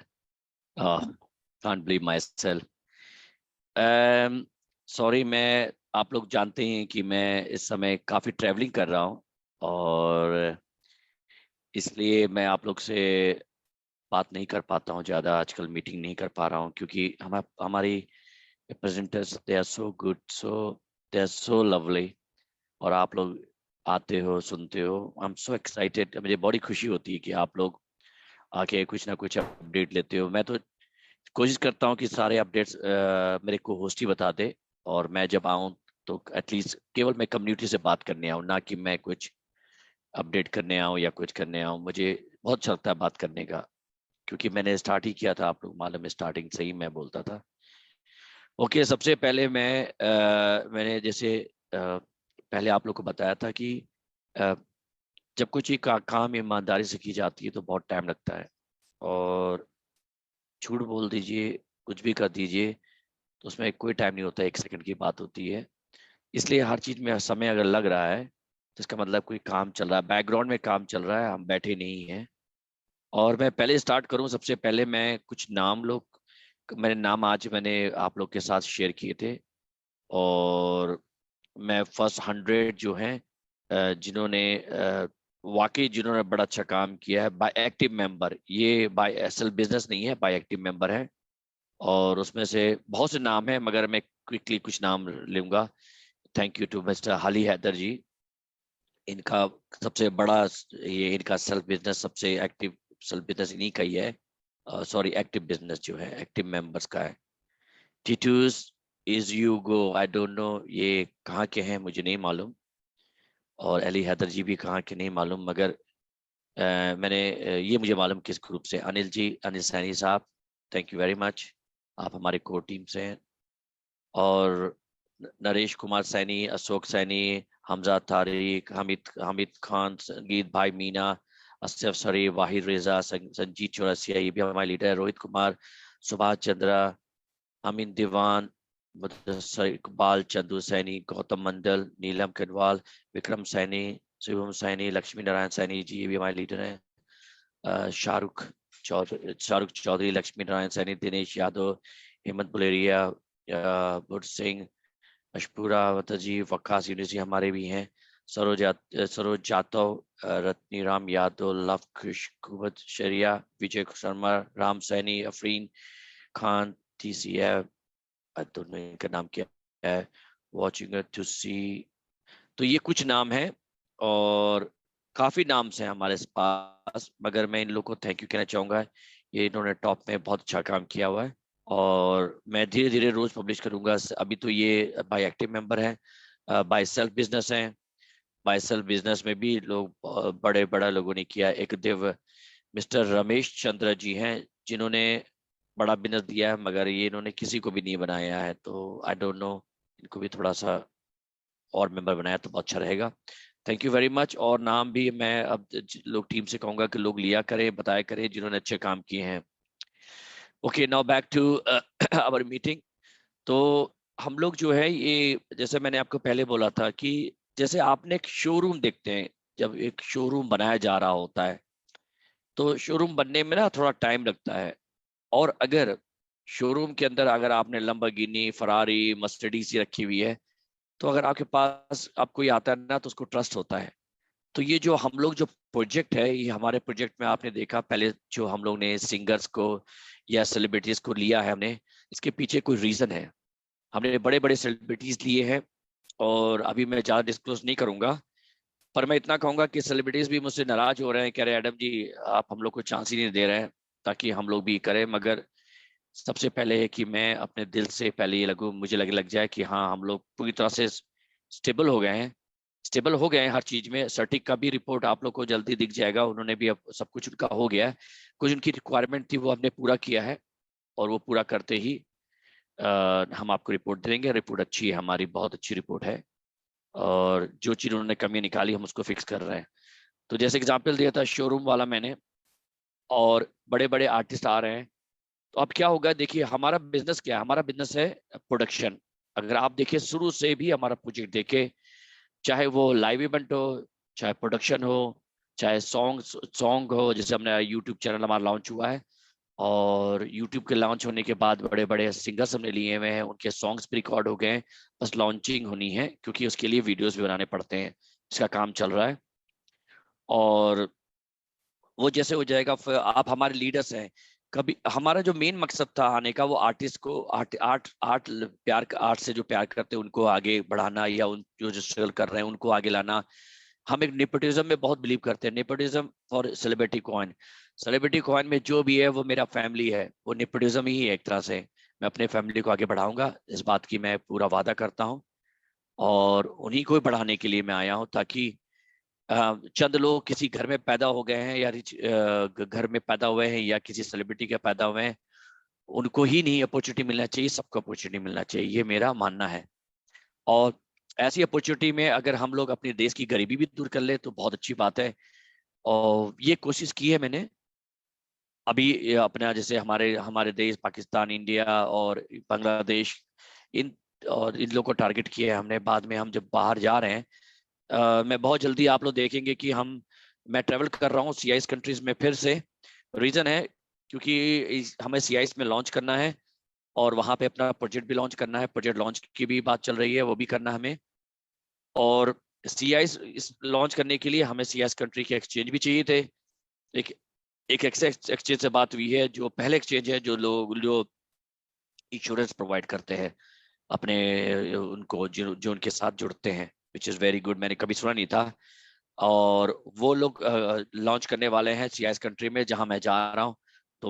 Speaker 4: can't believe myself. Sorry, मैं आप लोग जानते हैं कि मैं इस समय काफ़ी ट्रैवलिंग कर रहा हूँ और इसलिए मैं आप लोग से बात नहीं कर पाता हूँ ज़्यादा। आजकल मीटिंग नहीं कर पा रहा हूँ क्योंकि हमारी presenters they are so good, they are so lovely. और आप लोग आते हो, सुनते हो। I am so excited. मुझे बड़ी खुशी होती है कि आप लोग आके कुछ ना कुछ अपडेट लेते हो। मैं तो कोशिश करता हूँ कि सारे अपडेट्स मेरे को होस्ट ही बता दे, और मैं जब आऊँ तो एटलीस्ट केवल मैं कम्युनिटी से बात करने आऊँ, ना कि मैं कुछ अपडेट करने आऊँ या कुछ करने आऊँ। मुझे बहुत अच्छा लगता है बात करने का, क्योंकि मैंने स्टार्ट ही किया था, आप लोग मालूम है, स्टार्टिंग से ही मैं बोलता था। ओके, सबसे पहले मैंने जैसे पहले आप लोग को बताया था कि जब कोई चीज़ का काम ईमानदारी से की जाती है तो बहुत टाइम लगता है, और झूठ बोल दीजिए, कुछ भी कर दीजिए तो उसमें कोई टाइम नहीं होता, 1 सेकंड की बात होती है। इसलिए हर चीज़ में समय अगर लग रहा है तो इसका मतलब कोई काम चल रहा है, बैकग्राउंड में काम चल रहा है, हम बैठे नहीं हैं। और मैं पहले स्टार्ट करूं, सबसे पहले मैं कुछ मैंने नाम आज आप लोग के साथ शेयर किए थे, और मैं फर्स्ट 100 जो हैं जिन्होंने बड़ा अच्छा काम किया है बाय एक्टिव मेंबर, ये बाय एसएल बिजनेस नहीं है, बाय एक्टिव मेंबर है। और उसमें से बहुत से नाम हैं, मगर मैं क्विकली कुछ नाम लूंगा। थैंक यू टू मिस्टर हाली हैदर जी। इनका सबसे बड़ा इनका सेल्फ बिजनेस, सबसे एक्टिव सेल्फ बिजनेस इन्हीं का ही है। सॉरी, एक्टिव बिजनेस जो है एक्टिव मेंबर्स का है। टीटूस is you go, I don't know ये कहाँ के हैं, मुझे नहीं मालूम। और अली हैदर जी भी कहाँ के नहीं मालूम, मगर ये मुझे मालूम किस ग्रुप से। अनिल जी, अनिल सैनी साहब, थैंक यू वेरी मच, आप हमारे कोर टीम से हैं। और नरेश कुमार सैनी, अशोक सैनी, हमजा तारिक, हामिद खान, संगीत भाई मीना, असफ सरी, वाहिद रेजा, संजीत चौरसिया, ये भी हमारे लीडर है। रोहित कुमार, सुभाष चंद्रा, अमीन दीवान, इकबाल, चंदू सैनी, गौतम मंडल, नीलम कनवाल, विक्रम सैनी, शिवम सैनी, लक्ष्मी नारायण सैनी जी, ये भी हमारे लीडर हैं। शाहरुख चौधरी, लक्ष्मी नारायण सैनी, दिनेश यादव, हेमंत बुलेरिया, बुट सिंह, अशपुरा जी, वकास यूनिवर्सिटी हमारे भी हैं। सरोज जातव, रत्नीराम यादव, लव कुबत शरिया, विजय शर्मा, राम सैनी, अफरीन खान, TCF, दोनों इनका नाम क्या है, वॉचिंग टू सी। तो ये कुछ नाम हैं, और काफी नाम हैं हमारे पास, मगर मैं इन लोगों को थैंक यू कहना चाहूंगा। ये इन्होंने टॉप में बहुत अच्छा काम किया हुआ है, और मैं धीरे धीरे रोज पब्लिश करूंगा। अभी तो ये बाय एक्टिव मेंबर है, बाय सेल्फ बिजनेस है। बाय सेल्फ बिजनेस में भी लोग बड़ा लोगों ने किया। एक मिस्टर रमेश चंद्र जी हैं, जिन्होंने बड़ा बिजनेस दिया है, मगर ये इन्होंने किसी को भी नहीं बनाया है, तो आई डोंट नो, इनको भी थोड़ा सा और मेंबर बनाया तो बहुत अच्छा रहेगा। Thank you very much. और नाम भी मैं अब लोग टीम से कहूंगा कि लोग लिया करें, बताया करें जिन्होंने अच्छे काम किए हैं। Okay, now back to our meeting. तो हम लोग जो है ये, जैसे मैंने आपको पहले बोला था कि जैसे आपने एक शोरूम देखते हैं, जब एक शोरूम बनाया जा रहा होता है तो शोरूम बनने में ना थोड़ा टाइम लगता है। और अगर शोरूम के अंदर अगर आपने लंबरगिनी, फरारी, मर्सिडीज रखी हुई है, तो अगर आपके पास अब कोई आता है ना तो उसको ट्रस्ट होता है। तो ये जो हम लोग जो प्रोजेक्ट है, ये हमारे प्रोजेक्ट में आपने देखा पहले जो हम लोग ने सिंगर्स को या सेलिब्रिटीज को लिया है हमने, इसके पीछे कोई रीजन है। हमने बड़े बड़े सेलिब्रिटीज लिए हैं, और अभी मैं ज़्यादा डिस्क्लोज नहीं करूंगा, पर मैं इतना कहूंगा कि सेलिब्रिटीज भी मुझसे नाराज हो रहे हैं, कह रहे हैं एडम जी आप हम लोग को चांस ही नहीं दे रहे हैं ताकि हम लोग भी करें। मगर सबसे पहले है कि मैं अपने दिल से पहले ये मुझे लग जाए कि हाँ हम लोग पूरी तरह से स्टेबल हो गए हैं हर चीज में। सर्टिक का भी रिपोर्ट आप लोग को जल्दी दिख जाएगा, उन्होंने भी अब सब कुछ उनका हो गया है। कुछ उनकी रिक्वायरमेंट थी वो हमने पूरा किया है, और वो पूरा करते ही हम आपको रिपोर्ट देंगे। रिपोर्ट अच्छी है हमारी, बहुत अच्छी रिपोर्ट है, और जो चीज उन्होंने कमी निकाली हम उसको फिक्स कर रहे हैं। तो जैसे एग्जाम्पल दिया था शोरूम वाला मैंने, और बड़े बड़े आर्टिस्ट आ रहे हैं, तो अब क्या होगा, देखिए हमारा बिजनेस क्या है, हमारा बिजनेस है प्रोडक्शन। अगर आप देखिए शुरू से भी हमारा प्रोजेक्ट देखे, चाहे वो लाइव इवेंट हो, चाहे प्रोडक्शन हो, चाहे सॉन्ग हो, जैसे हमने यूट्यूब चैनल हमारा लॉन्च हुआ है, और यूट्यूब के लॉन्च होने के बाद बड़े बड़े सिंगर्स हमने लिए हुए हैं, उनके सॉन्ग्स भी रिकॉर्ड हो गए हैं, बस लॉन्चिंग होनी है क्योंकि उसके लिए वीडियोस भी बनाने पड़ते हैं, इसका काम चल रहा है। और वो जैसे हो जाएगा, फिर आप हमारे लीडर्स हैं। कभी हमारा जो मेन मकसद था आने का, वो आर्टिस्ट को आर्ट से जो प्यार करते हैं उनको आगे बढ़ाना, या उन जो स्ट्रगल कर रहे हैं उनको आगे लाना। हम एक नेपोटिज्म में बहुत बिलीव करते हैं, nepotism for celebrity coin. Celebrity coin में जो भी है वो मेरा फैमिली है, वो नेपोटिज्म ही है एक तरह से। मैं अपने फैमिली को आगे बढ़ाऊंगा, इस बात की मैं पूरा वादा करता हूँ, और उन्हीं को बढ़ाने के लिए मैं आया हूँ, ताकि चंद लोग किसी घर में पैदा हो गए हैं, या रिच घर में पैदा हुए हैं, या किसी सेलिब्रिटी के पैदा हुए हैं, उनको ही नहीं अपॉर्चुनिटी मिलना चाहिए, सबको अपॉर्चुनिटी मिलना चाहिए, ये मेरा मानना है। और ऐसी अपॉर्चुनिटी में अगर हम लोग अपने देश की गरीबी भी दूर कर ले तो बहुत अच्छी बात है। और ये कोशिश की है मैंने अभी अपना, जैसे हमारे हमारे देश पाकिस्तान, इंडिया और बांग्लादेश, इन लोगों को टारगेट किया है हमने। बाद में हम जब बाहर जा रहे हैं, मैं बहुत जल्दी आप लोग देखेंगे कि मैं ट्रेवल कर रहा हूँ CIS कंट्रीज में फिर से। रीजन है क्योंकि हमें CIS में लॉन्च करना है, और वहां पे अपना प्रोजेक्ट भी लॉन्च करना है, प्रोजेक्ट लॉन्च की भी बात चल रही है, वो भी करना हमें। और CIS लॉन्च करने के लिए हमें CIS कंट्री के एक्सचेंज भी चाहिए थे। एक एक एक्सचेंज से बात हुई है, जो पहले एक्सचेंज है जो लोग जो इंश्योरेंस प्रोवाइड करते हैं अपने उनको, जो उनके साथ जुड़ते हैं, विच इज़ वेरी गुड, मैंने कभी सुना नहीं था। और वो लोग लॉन्च करने वाले हैं CIS कंट्री में जहां मैं जा रहा हूं। तो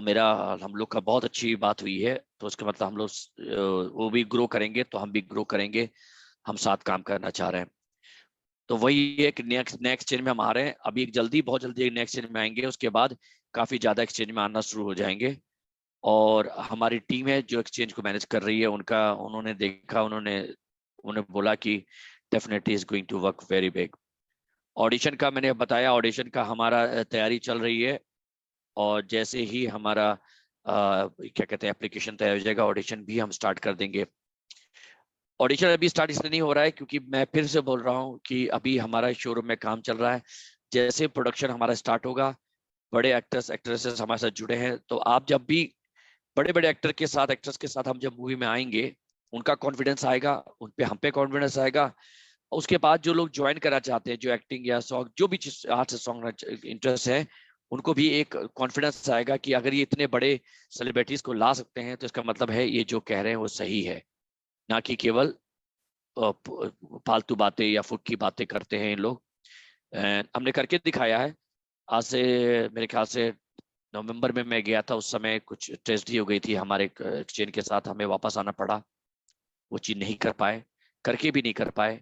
Speaker 4: हम लोग का बहुत अच्छी बात हुई है, तो उसका मतलब हम लोग वो भी ग्रो करेंगे तो हम भी ग्रो करेंगे, हम साथ काम करना चाह रहे हैं। तो वही एक नेक्स्ट एक्सचेंज में हम आ रहे हैं अभी, बहुत जल्दी एक नेक्स्ट एक्सचेंज में आएंगे, उसके बाद काफी ज्यादा एक्सचेंज में आना शुरू हो जाएंगे। और हमारी टीम है जो एक्सचेंज को मैनेज कर रही है, उन्होंने देखा, उन्होंने बोला कि definitely is going to work very big. Audition का मैंने बताया, ऑडिशन का हमारा तैयारी चल रही है, और जैसे ही हमारा क्या कहते हैं एप्लीकेशन तैयार हो जाएगा, ऑडिशन भी हम स्टार्ट कर देंगे। ऑडिशन अभी स्टार्ट इसलिए नहीं हो रहा है क्योंकि मैं फिर से बोल रहा हूँ कि अभी हमारा शोरूम में काम चल रहा है। जैसे प्रोडक्शन हमारा स्टार्ट होगा, बड़े एक्टर्स एक्ट्रेसेस हमारे साथ जुड़े हैं, तो आप जब भी बड़े बड़े एक्ट्रेस के साथ हम जब मूवी में आएंगे, उनका कॉन्फिडेंस आएगा, उन पे हम पे कॉन्फिडेंस आएगा। उसके बाद जो लोग ज्वाइन करना चाहते हैं, जो एक्टिंग या सॉन्ग, जो भी आर्ट से सॉन्ग इंटरेस्ट है, उनको भी एक कॉन्फिडेंस आएगा कि अगर ये इतने बड़े सेलिब्रिटीज को ला सकते हैं तो इसका मतलब है ये जो कह रहे हैं वो सही है, ना कि केवल फालतू बातें या फुट की बातें करते हैं इन लोग। हमने करके दिखाया है। आज से मेरे ख्याल से नवंबर में मैं गया था, उस समय कुछ ट्रेजेडी हो गई थी हमारे एक्सचेंज के साथ, हमें वापस आना पड़ा, वो चीज नहीं कर पाए, करके भी नहीं कर पाए।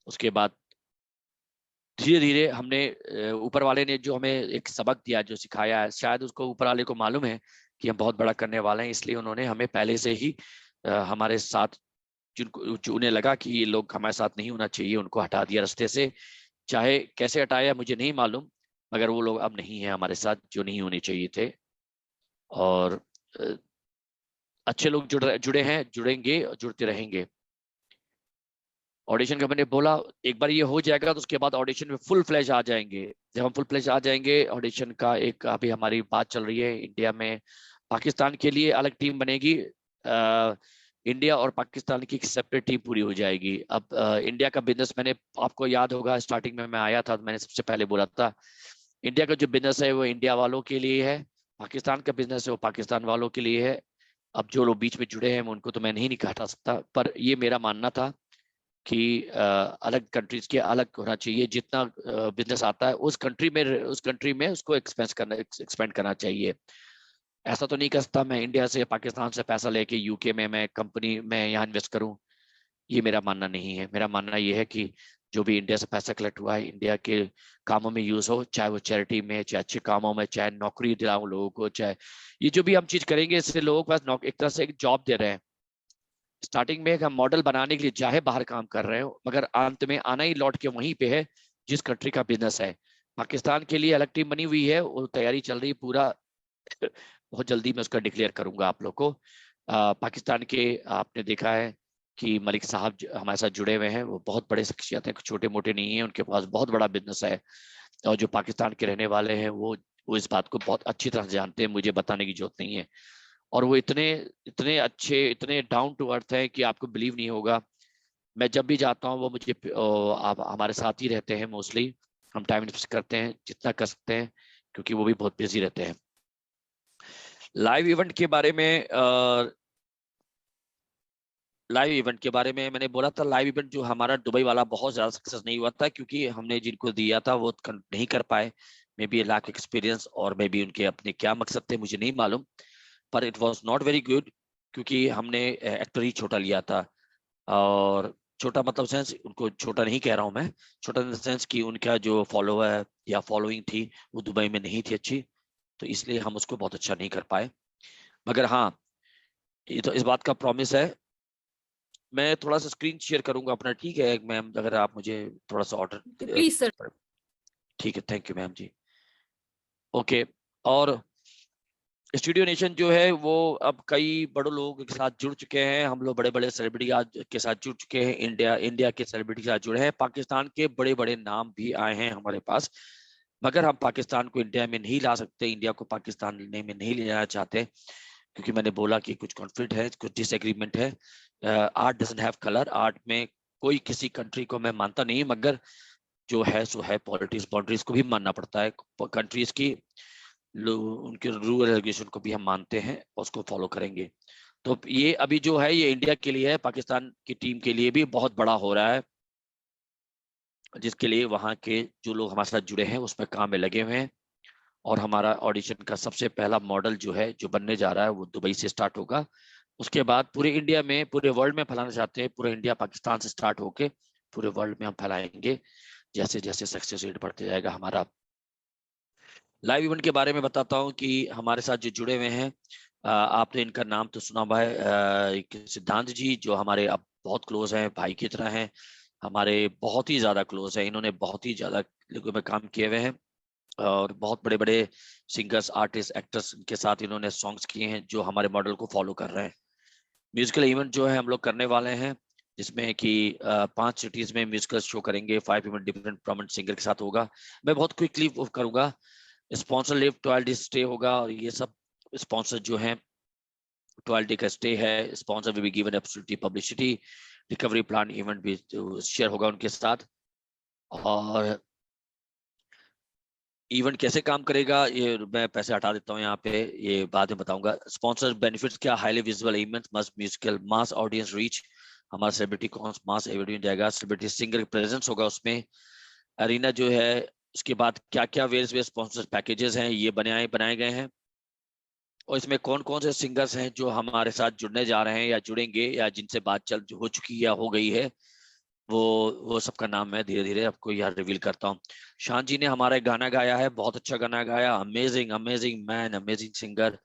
Speaker 4: उसके बाद धीरे धीरे हमने ऊपर वाले ने जो हमें एक सबक दिया, जो सिखाया है, शायद उसको ऊपर वाले को मालूम है कि हम बहुत बड़ा करने वाले हैं, इसलिए उन्होंने हमें पहले से ही हमारे साथ जो उन्हें लगा कि ये लोग हमारे साथ नहीं होना चाहिए, उनको हटा दिया रास्ते से। चाहे कैसे हटाया मुझे नहीं मालूम, मगर वो लोग अब नहीं है हमारे साथ जो नहीं होने चाहिए थे। और अच्छे लोग जुड़े हैं, जुड़ेंगे, जुड़ते रहेंगे। ऑडिशन का मैंने बोला एक बार ये हो जाएगा तो उसके बाद ऑडिशन में फुल फ्लैश आ जाएंगे। जब हम फुल फ्लैश आ जाएंगे, ऑडिशन का एक अभी हमारी बात चल रही है इंडिया में, पाकिस्तान के लिए अलग टीम बनेगी। इंडिया और पाकिस्तान की एक सेपरेट टीम पूरी हो जाएगी। अब इंडिया का बिजनेस, मैंने आपको याद होगा स्टार्टिंग में मैं आया था तो मैंने सबसे पहले बोला था इंडिया का जो बिजनेस है वो इंडिया वालों के लिए है, पाकिस्तान का बिजनेस है वो पाकिस्तान वालों के लिए है। अब जो लोग बीच में जुड़े हैं उनको तो मैं नहीं हटा सकता, पर ये मेरा मानना था कि अलग कंट्रीज के अलग होना चाहिए। जितना बिजनेस आता है उस कंट्री में उसको एक्सपेंड करना चाहिए। ऐसा तो नहीं कर सकता मैं इंडिया से पाकिस्तान से पैसा लेके यूके में मैं कंपनी में यहाँ इन्वेस्ट करूं। ये मेरा मानना नहीं है। मेरा मानना ये है कि जो भी इंडिया से पैसा कलेक्ट हुआ है इंडिया के कामों में यूज हो, चाहे वो चैरिटी में, चाहे अच्छे कामों में, चाहे नौकरी दिलाऊं लोगों को, चाहे ये जो भी हम चीज करेंगे इससे लोगों के पास एक तरह से एक जॉब दे रहे हैं। स्टार्टिंग में हम मॉडल बनाने के लिए चाहे बाहर काम कर रहे हो, मगर अंत में आना ही लौट के वहीं पे है जिस कंट्री का बिजनेस है। पाकिस्तान के लिए अलग टीम बनी हुई है, वो तैयारी चल रही पूरा बहुत जल्दी मैं उसका डिक्लेयर करूंगा आप लोग को। पाकिस्तान के आपने देखा है कि मलिक साहब हमारे साथ जुड़े हुए हैं, वो बहुत बड़े शख्सियत हैं, छोटे मोटे नहीं है, उनके पास बहुत बड़ा बिजनेस है। और जो पाकिस्तान के रहने वाले हैं वो इस बात को बहुत अच्छी तरह से जानते हैं, मुझे बताने की जरूरत नहीं है। और वो इतने इतने अच्छे, इतने डाउन टू अर्थ है कि आपको बिलीव नहीं होगा। मैं जब भी जाता हूँ वो मुझे आप हमारे साथ ही रहते हैं मोस्टली, हम टाइम इन्वेस्ट करते हैं जितना कर सकते हैं क्योंकि वो भी बहुत बिजी रहते हैं। लाइव इवेंट के बारे में मैंने बोला था, लाइव इवेंट जो हमारा दुबई वाला बहुत ज्यादा सक्सेस नहीं हुआ था क्योंकि हमने जिनको दिया था वो नहीं कर पाए। मे बी लैक एक्सपीरियंस और मे बी उनके अपने क्या मकसद थे मुझे नहीं मालूम, पर it was not very good क्योंकि हमने एक्टर ही छोटा लिया था। और छोटा मतलब सेंस, उनको छोटा नहीं कह रहा हूँ मैं, छोटा इन द सेंस कि उनका जो फॉलोअर या फॉलोइंग थी वो दुबई में नहीं थी अच्छी, तो इसलिए हम उसको बहुत अच्छा नहीं कर पाए। मगर हाँ, ये तो इस बात का प्रॉमिस है, मैं थोड़ा सा स्क्रीन शेयर करूंगा अपना, ठीक है मैम? अगर आप मुझे थोड़ा सा ऑर्डर
Speaker 2: प्लीज सर।
Speaker 4: ठीक है, थैंक यू मैम जी। ओके, और स्टूडियो नेशन जो है वो अब कई बड़े लोगों के साथ जुड़ चुके हैं। हम लोग बड़े बड़े सेलिब्रिटी के साथ जुड़ चुके हैं, इंडिया के सेलिब्रिटी के साथ जुड़े हैं, पाकिस्तान के बड़े बड़े नाम भी आए हैं हमारे पास। मगर हम पाकिस्तान को इंडिया में नहीं ला सकते, इंडिया को पाकिस्तान में नहीं ले जाना चाहते क्योंकि मैंने बोला कि कुछ कॉन्फ्लिक्ट है, कुछ डिसएग्रीमेंट है। Art doesn't have colour, art में कोई किसी कंट्री को मैं मानता नहीं, मगर जो है सो है, पॉलिटिक्स बाउंड्रीज को भी मानना पड़ता है कंट्रीज की, उनके रूल रेगुलेशन को भी हम मानते हैं और उसको फॉलो करेंगे। तो ये अभी जो है ये इंडिया के लिए है, पाकिस्तान की टीम के लिए भी बहुत बड़ा हो रहा है, जिसके लिए वहाँ के जो लोग हमारे साथ जुड़े हैं उसमें काम में लगे हुए हैं। और हमारा ऑडिशन का सबसे पहला मॉडल जो है जो बनने जा रहा है वो दुबई से स्टार्ट होगा। उसके बाद पूरे इंडिया में, पूरे वर्ल्ड में फैलाना चाहते हैं। पूरा इंडिया पाकिस्तान से स्टार्ट होके पूरे वर्ल्ड में हम फैलाएंगे जैसे जैसे सक्सेस रेट बढ़ते जाएगा हमारा। लाइव इवेंट के बारे में बताता हूँ कि हमारे साथ जो जुड़े हुए हैं, आपने इनका नाम तो सुना हुआ है, एक सिद्धांत जी जो हमारे अब बहुत क्लोज हैं, भाई की तरह हैं, हमारे बहुत ही ज्यादा क्लोज है। इन्होंने बहुत ही ज्यादा लोगों में काम किए हुए हैं और बहुत बड़े बड़े सिंगर्स, आर्टिस्ट, एक्टर्स के साथ इन्होंने सॉन्ग्स किए हैं जो हमारे मॉडल को फॉलो कर रहे हैं। म्यूजिकल इवेंट जो है हम लोग करने वाले हैं जिसमें कि 5 सिटीज में म्यूजिकल शो करेंगे, 5 इवेंट डिफरेंट प्रोमिनेंट सिंगर के साथ होगा। मैं बहुत क्विकली करूंगा। स्पॉन्सर लिव 12 डे स्टे होगा और ये सब स्पॉन्सर जो है 12 डे का स्टे है। Sponsor will be given absolutely publicity, recovery plan event भी शेयर होगा उनके साथ। और इवेंट कैसे काम करेगा ये मैं पैसे हटा देता हूँ यहाँ पे, ये बाद में बताऊंगा। स्पॉन्सर बेनिफिट्स क्या, highly visual event, must musical, mass audience reach, हमारा सेलिब्रिटी कौन मास एवेन्यू जाएगा, सेलिब्रिटी सिंगर प्रेजेंस होगा उसमें, अरीना जो है। उसके बाद क्या क्या वेरियस स्पॉन्सर पैकेजेस हैं ये बनाए गए हैं और इसमें कौन कौन से सिंगर्स हैं जो हमारे साथ जुड़ने जा रहे हैं या जुड़ेंगे या जिनसे बात हो चुकी या हो गई है, वो सबका नाम मैं धीरे धीरे आपको यार रिवील करता हूँ। शान जी ने हमारा एक गाना गाया है, बहुत अच्छा गाना गाया, amazing amazing man, amazing singer.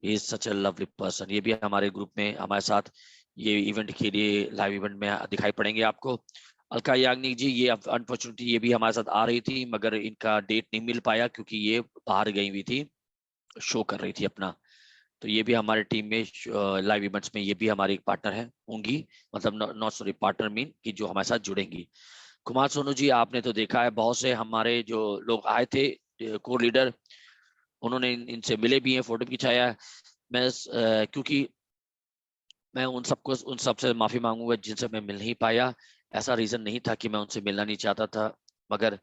Speaker 4: He is such a lovely person. ये भी हमारे ग्रुप में हमारे साथ ये इवेंट के लिए लाइव इवेंट में दिखाई पड़ेंगे आपको। अलका याग्निक जी, ये अनफॉर्चुनेटली ये भी हमारे साथ आ रही थी, मगर इनका डेट नहीं मिल पाया क्योंकि ये बाहर गई हुई थी, शो कर रही थी अपना। तो ये भी हमारे टीम में लाइव इवेंट्स में ये भी हमारी एक पार्टनर है होंगी, मतलब नॉट सॉरी पार्टनर मीन कि जो हमारे साथ जुड़ेंगी। कुमार सोनू जी, आपने तो देखा है बहुत से हमारे जो लोग आए थे कोर लीडर, उन्होंने इनसे मिले भी हैं, फोटो भी खिंचाया है। मैं क्योंकि मैं उन सबसे माफी मांगूंगा जिनसे मैं मिल नहीं पाया। ऐसा रीजन नहीं था कि मैं उनसे मिलना नहीं चाहता था, मगर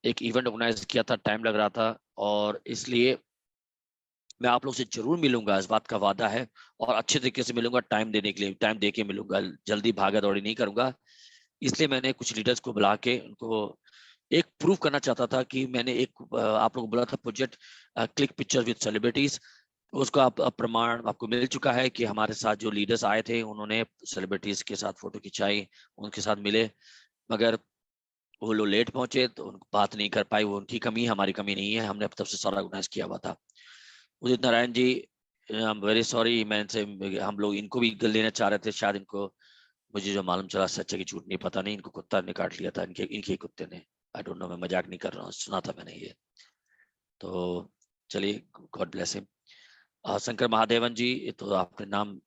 Speaker 4: एक इवेंट ऑर्गेनाइज किया था, टाइम लग रहा था, और इसलिए मैं आप लोग से जरूर मिलूंगा, इस बात का वादा है, और अच्छे तरीके से मिलूंगा, टाइम देने के लिए टाइम दे के मिलूंगा, जल्दी भागा दौड़ी नहीं करूंगा। इसलिए मैंने कुछ लीडर्स को बुला के उनको एक प्रूफ करना चाहता था कि मैंने एक आप लोग को बोला था project click picture with celebrities, उसका प्रमाण आपको मिल चुका है कि हमारे साथ जो लीडर्स आए थे उन्होंने सेलिब्रिटीज के साथ फोटो खिंचाई, उनके साथ मिले, मगर वो लोग लेट पहुंचे तो उनको बात नहीं कर पाई। वो उनकी कमी, हमारी कमी नहीं है, हमने अब तब से सारा ऑर्गेनाइज किया हुआ था। Udit Narayan ji, I am very sorry, मैं इनसे हम लोग इनको भी लेना चाह रहे थे, शायद इनको, मुझे जो मालूम चला सच है कि झूठ नहीं, पता नहीं, इनको कुत्ता ने काट लिया था, इनके कुत्ते ने, आई डोंट नो, मैं मजाक नहीं कर रहा हूँ, सुना था मैंने ये। तो चलिए, God bless him. Shankar Mahadevan ji, ये तो आपने नाम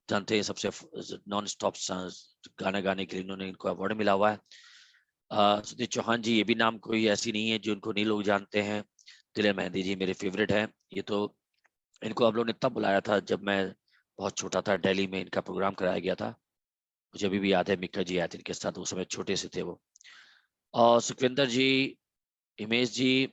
Speaker 4: जानते हैं, सबसे नॉन स्टॉप गाना गाने के लिए इन्होंने, इनको अवार्ड मिला हुआ है। सुधीर चौहान जी, ये भी नाम कोई ऐसी नहीं है जो इनको नहीं लोग जानते हैं। तिलय मेहंदी जी मेरे फेवरेट है। ये तो इनको आप लोगों ने तब बुलाया था जब मैं बहुत छोटा था, दिल्ली में इनका प्रोग्राम कराया गया था, मुझे अभी भी याद है, मिक्का जी आए थे इनके साथ, उस समय छोटे से थे वो। और सुखविंदर जी, हिमेश जी,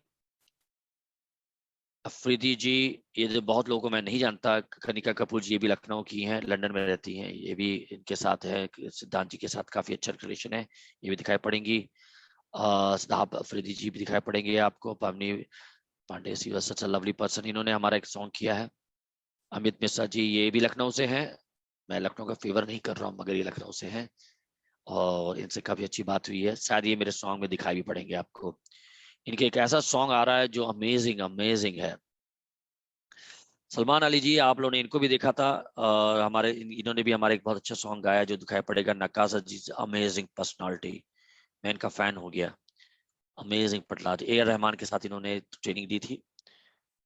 Speaker 4: अफरीदी जी, ये जो बहुत लोगों को मैं नहीं जानता, कनिका कपूर जी, ये भी लखनऊ की हैं, लंदन में रहती हैं, ये भी इनके साथ है, सिद्धांत जी के साथ काफी अच्छा रिलेशन है, ये भी दिखाई पड़ेंगी। सिद्धार्थ अफरीदी जी भी दिखाई पड़ेंगे आपको। पवनी पांडे सी सच अ लवली पर्सन, इन्होंने हमारा एक सॉन्ग किया है। अमित मिश्रा जी, ये भी लखनऊ से हैं, मैं लखनऊ का फेवर नहीं कर रहा हूँ, मगर ये लखनऊ से हैं, और इनसे काफी अच्छी बात हुई है, शायद ये मेरे सॉन्ग में दिखाई भी पड़ेंगे आपको। इनके एक ऐसा सॉन्ग आ रहा है जो अमेजिंग अमेजिंग है। सलमान अली जी, आप लोगों ने इनको भी देखा था, और हमारे इन्होंने भी हमारे एक बहुत अच्छा सॉन्ग गाया जो दिखाई पड़ेगा, नकासा जी, अमेजिंग पर्सनालिटी, मैं इनका फैन हो गया, अमेजिंग पटलाज। ए.आर. रहमान के साथ इन्होंने ट्रेनिंग दी थी,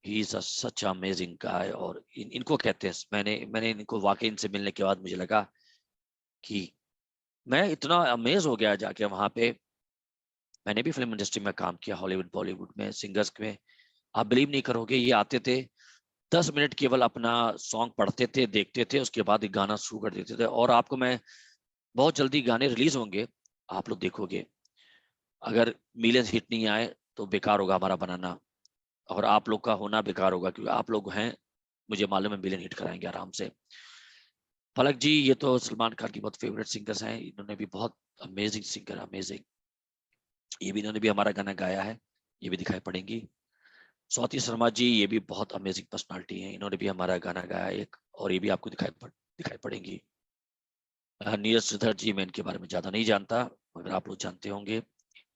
Speaker 4: he is such amazing guy, और इनको कहते हैं, मैंने इनको वाकई इनसे मिलने के बाद मुझे लगा कि मैं इतना अमेज हो गया जाके वहां पे। मैंने भी फिल्म इंडस्ट्री में काम किया, हॉलीवुड बॉलीवुड में, सिंगर्स में, आप बिलीव नहीं करोगे, ये आते थे 10 मिनट केवल अपना सॉन्ग पढ़ते थे, देखते थे, उसके बाद एक गाना शुरू कर देते थे, और आपको मैं बहुत जल्दी गाने रिलीज होंगे, आप लोग देखोगे, अगर मिलियंस हिट नहीं आए तो बेकार होगा हमारा बनाना, और आप लोग का होना बेकार होगा, क्योंकि आप लोग हैं, मुझे मालूम है मिलियन हिट कराएंगे आराम से। फलक जी, ये तो सलमान खान की बहुत फेवरेट सिंगर्स हैं, इन्होंने भी बहुत अमेजिंग सिंगर, अमेजिंग, ये भी इन्होंने भी हमारा गाना गाया है, ये भी दिखाई पड़ेंगी। स्वाति शर्मा जी, ये भी बहुत अमेजिंग पर्सनालिटी है, इन्होंने भी हमारा गाना गाया एक, और ये भी आपको दिखाई पड़ेंगी। नीरज श्रीधर जी, मैं इनके बारे में ज्यादा नहीं जानता, मगर आप लोग जानते होंगे।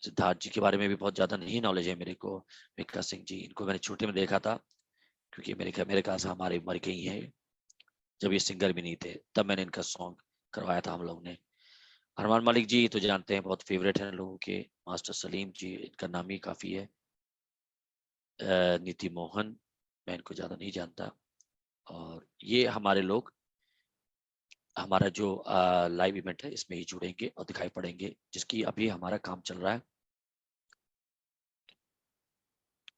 Speaker 4: सिद्धार्थ जी के बारे में भी बहुत ज्यादा नहीं नॉलेज है मेरे को। मिक्का सिंह जी, इनको मैंने छोटे में देखा था, क्योंकि मेरे ख्याल से हमारे उम्र के ही है, जब ये सिंगर भी नहीं थे, तब मैंने इनका सॉन्ग करवाया था हम लोग ने। अरमान मलिक जी तो जानते हैं, बहुत फेवरेट है लोगों के। मास्टर सलीम जी, इनका नाम ही काफी है। नीति मोहन, मैं इनको ज्यादा नहीं जानता, और ये हमारे लोग, हमारा जो लाइव इवेंट है इसमें ही जुड़ेंगे और दिखाई पड़ेंगे, जिसकी अभी हमारा काम चल रहा है।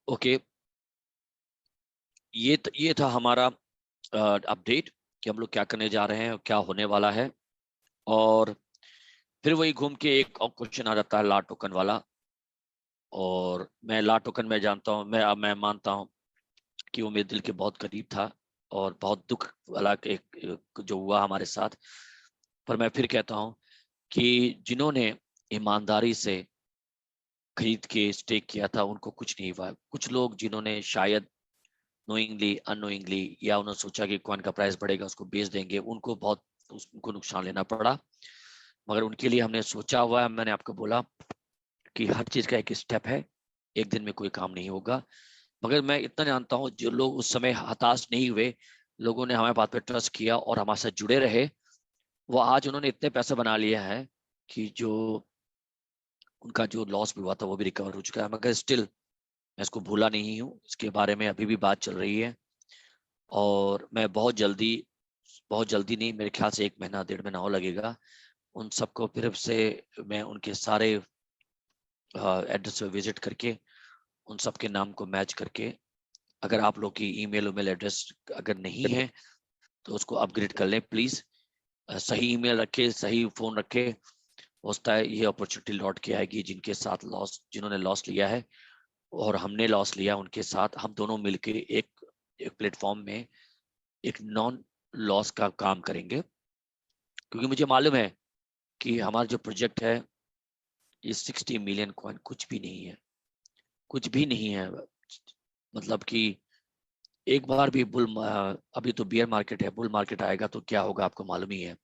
Speaker 4: ओके, ये था हमारा अपडेट कि हम लोग क्या करने जा रहे हैं और क्या होने वाला है। और फिर वही घूम के एक और क्वेश्चन आ जाता है, ला टोकन वाला, और मैं ला टोकन में जानता हूँ, मैं मानता हूँ कि वो मेरे दिल के बहुत करीब था, और बहुत दुख वाला एक जो हुआ हमारे साथ। पर मैं फिर कहता हूँ कि जिन्होंने ईमानदारी से खरीद के स्टेक किया था उनको कुछ नहीं हुआ। कुछ लोग जिन्होंने शायद नोइंगली अनोइंगली, या उन्होंने सोचा कि कॉइन का प्राइस बढ़ेगा उसको बेच देंगे, उनको नुकसान लेना पड़ा, मगर उनके लिए हमने सोचा हुआ है। मैंने आपको बोला कि हर चीज का एक स्टेप है, एक दिन में कोई काम नहीं होगा, मगर मैं इतना जानता हूँ जो लोग उस समय हताश नहीं हुए, लोगों ने हमारे बात पे ट्रस्ट किया और हमारे साथ जुड़े रहे, वो आज उन्होंने इतने पैसे बना लिया है कि जो उनका जो लॉस भी हुआ था वो भी रिकवर हो चुका है। मगर स्टिल मैं इसको भूला नहीं हूँ, इसके बारे में अभी भी बात चल रही है। और मैं बहुत जल्दी नहीं, मेरे ख्याल से 1 महीना 1.5 महीना और लगेगा, उन सबको फिर से मैं उनके सारे एड्रेस पे विजिट करके उन सबके नाम को मैच करके, अगर आप लोग की ईमेल एड्रेस अगर नहीं है तो उसको अपग्रेड कर लें प्लीज। सही ईमेल रखे, सही फोन रखे, होता है ये अपॉर्चुनिटी लौट के आएगी। जिन्होंने लॉस लिया है और हमने लॉस लिया, उनके साथ हम दोनों मिलके एक प्लेटफॉर्म में एक नॉन लॉस का काम करेंगे। क्योंकि मुझे मालूम है कि हमारा जो प्रोजेक्ट है ये 60 मिलियन कॉइन कुछ भी नहीं है, कुछ भी नहीं है। मतलब कि एक बार भी अभी तो बियर मार्केट है, बुल मार्केट आएगा तो क्या होगा आपको मालूम ही है।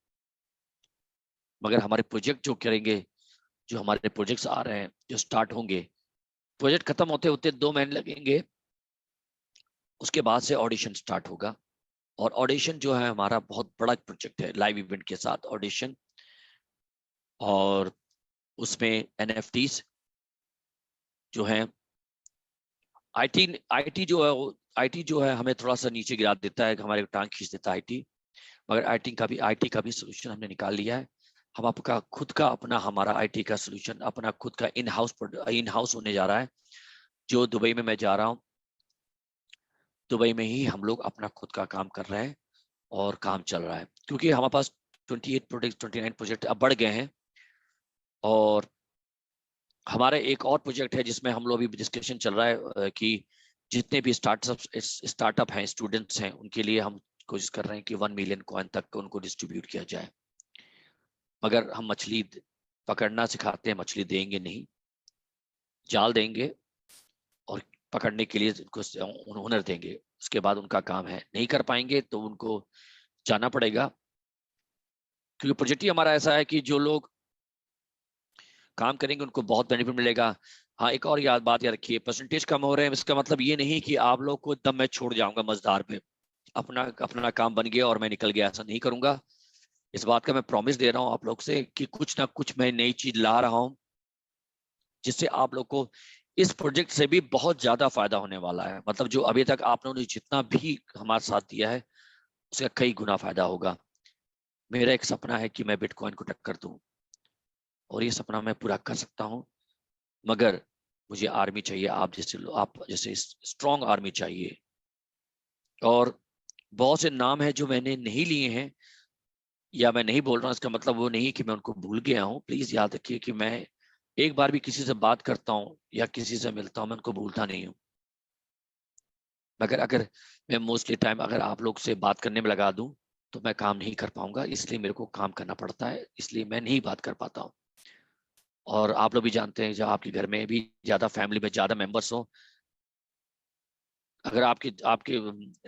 Speaker 4: मगर हमारे प्रोजेक्ट जो करेंगे, जो हमारे प्रोजेक्ट्स आ रहे हैं जो स्टार्ट होंगे, प्रोजेक्ट खत्म होते होते 2 महीने लगेंगे, उसके बाद से ऑडिशन स्टार्ट होगा। और ऑडिशन जो है हमारा बहुत बड़ा प्रोजेक्ट है, लाइव इवेंट के साथ ऑडिशन, और उसमें NFTs जो है, आईटी जो है हमें थोड़ा सा नीचे गिरा देता है, हमारे टांग खींच देता है आईटी। मगर आईटी का भी सोल्यूशन हमने निकाल लिया है। हम आपका खुद का अपना हमारा आईटी का सोल्यूशन अपना खुद का इन हाउस होने जा रहा है। जो दुबई में मैं जा रहा हूँ, दुबई में ही हम लोग अपना खुद का काम कर रहे हैं और काम चल रहा है। क्योंकि हमारे पास 29 प्रोजेक्ट अब बढ़ गए हैं। और हमारा एक और प्रोजेक्ट है जिसमें हम लोग अभी डिस्कशन चल रहा है कि जितने भी स्टार्टअप हैं, स्टूडेंट्स हैं, उनके लिए हम कोशिश कर रहे हैं कि 1 मिलियन कॉइन तक उनको डिस्ट्रीब्यूट किया जाए। मगर हम मछली पकड़ना सिखाते हैं, मछली देंगे नहीं, जाल देंगे और पकड़ने के लिए उनको हुनर देंगे। उसके बाद उनका काम है, नहीं कर पाएंगे तो उनको जाना पड़ेगा। क्योंकि प्रोजेक्ट ही हमारा ऐसा है कि जो लोग काम करेंगे उनको बहुत बेनिफिट मिलेगा। हाँ, एक और बात याद रखिए, परसेंटेज कम हो रहे हैं इसका मतलब ये नहीं कि आप लोग को एकदम मैं छोड़ जाऊंगा मजदार पे, अपना काम बन गया और मैं निकल गया, ऐसा नहीं करूंगा। इस बात का मैं प्रॉमिस दे रहा हूँ आप लोग से कि कुछ ना कुछ मैं नई चीज ला रहा हूँ जिससे आप लोग को इस प्रोजेक्ट से भी बहुत ज्यादा फायदा होने वाला है। मतलब जो अभी तक आप लोगों ने जितना भी हमारे साथ दिया है उसका कई गुना फायदा होगा। मेरा एक सपना है कि मैं बिटकॉइन को टक्कर दूं, और ये सपना मैं पूरा कर सकता हूँ। मगर मुझे आर्मी चाहिए, आप जैसे स्ट्रॉन्ग आर्मी चाहिए। और बहुत से नाम है जो मैंने नहीं लिए हैं या मैं नहीं बोल रहा हूँ, इसका मतलब वो नहीं कि मैं उनको भूल गया हूँ। प्लीज याद रखिए कि मैं एक बार भी किसी से बात करता हूँ या किसी से मिलता हूँ, मैं उनको भूलता नहीं हूँ। मगर अगर मैं मोस्टली टाइम अगर आप लोग से बात करने में लगा दूं तो मैं काम नहीं कर पाऊंगा, इसलिए मेरे को काम करना पड़ता है, इसलिए मैं नहीं बात कर पाता हूँ। और आप लोग भी जानते हैं, जब आपके घर में भी ज्यादा फैमिली में ज्यादा मेंबर्स हो, अगर आपके आपके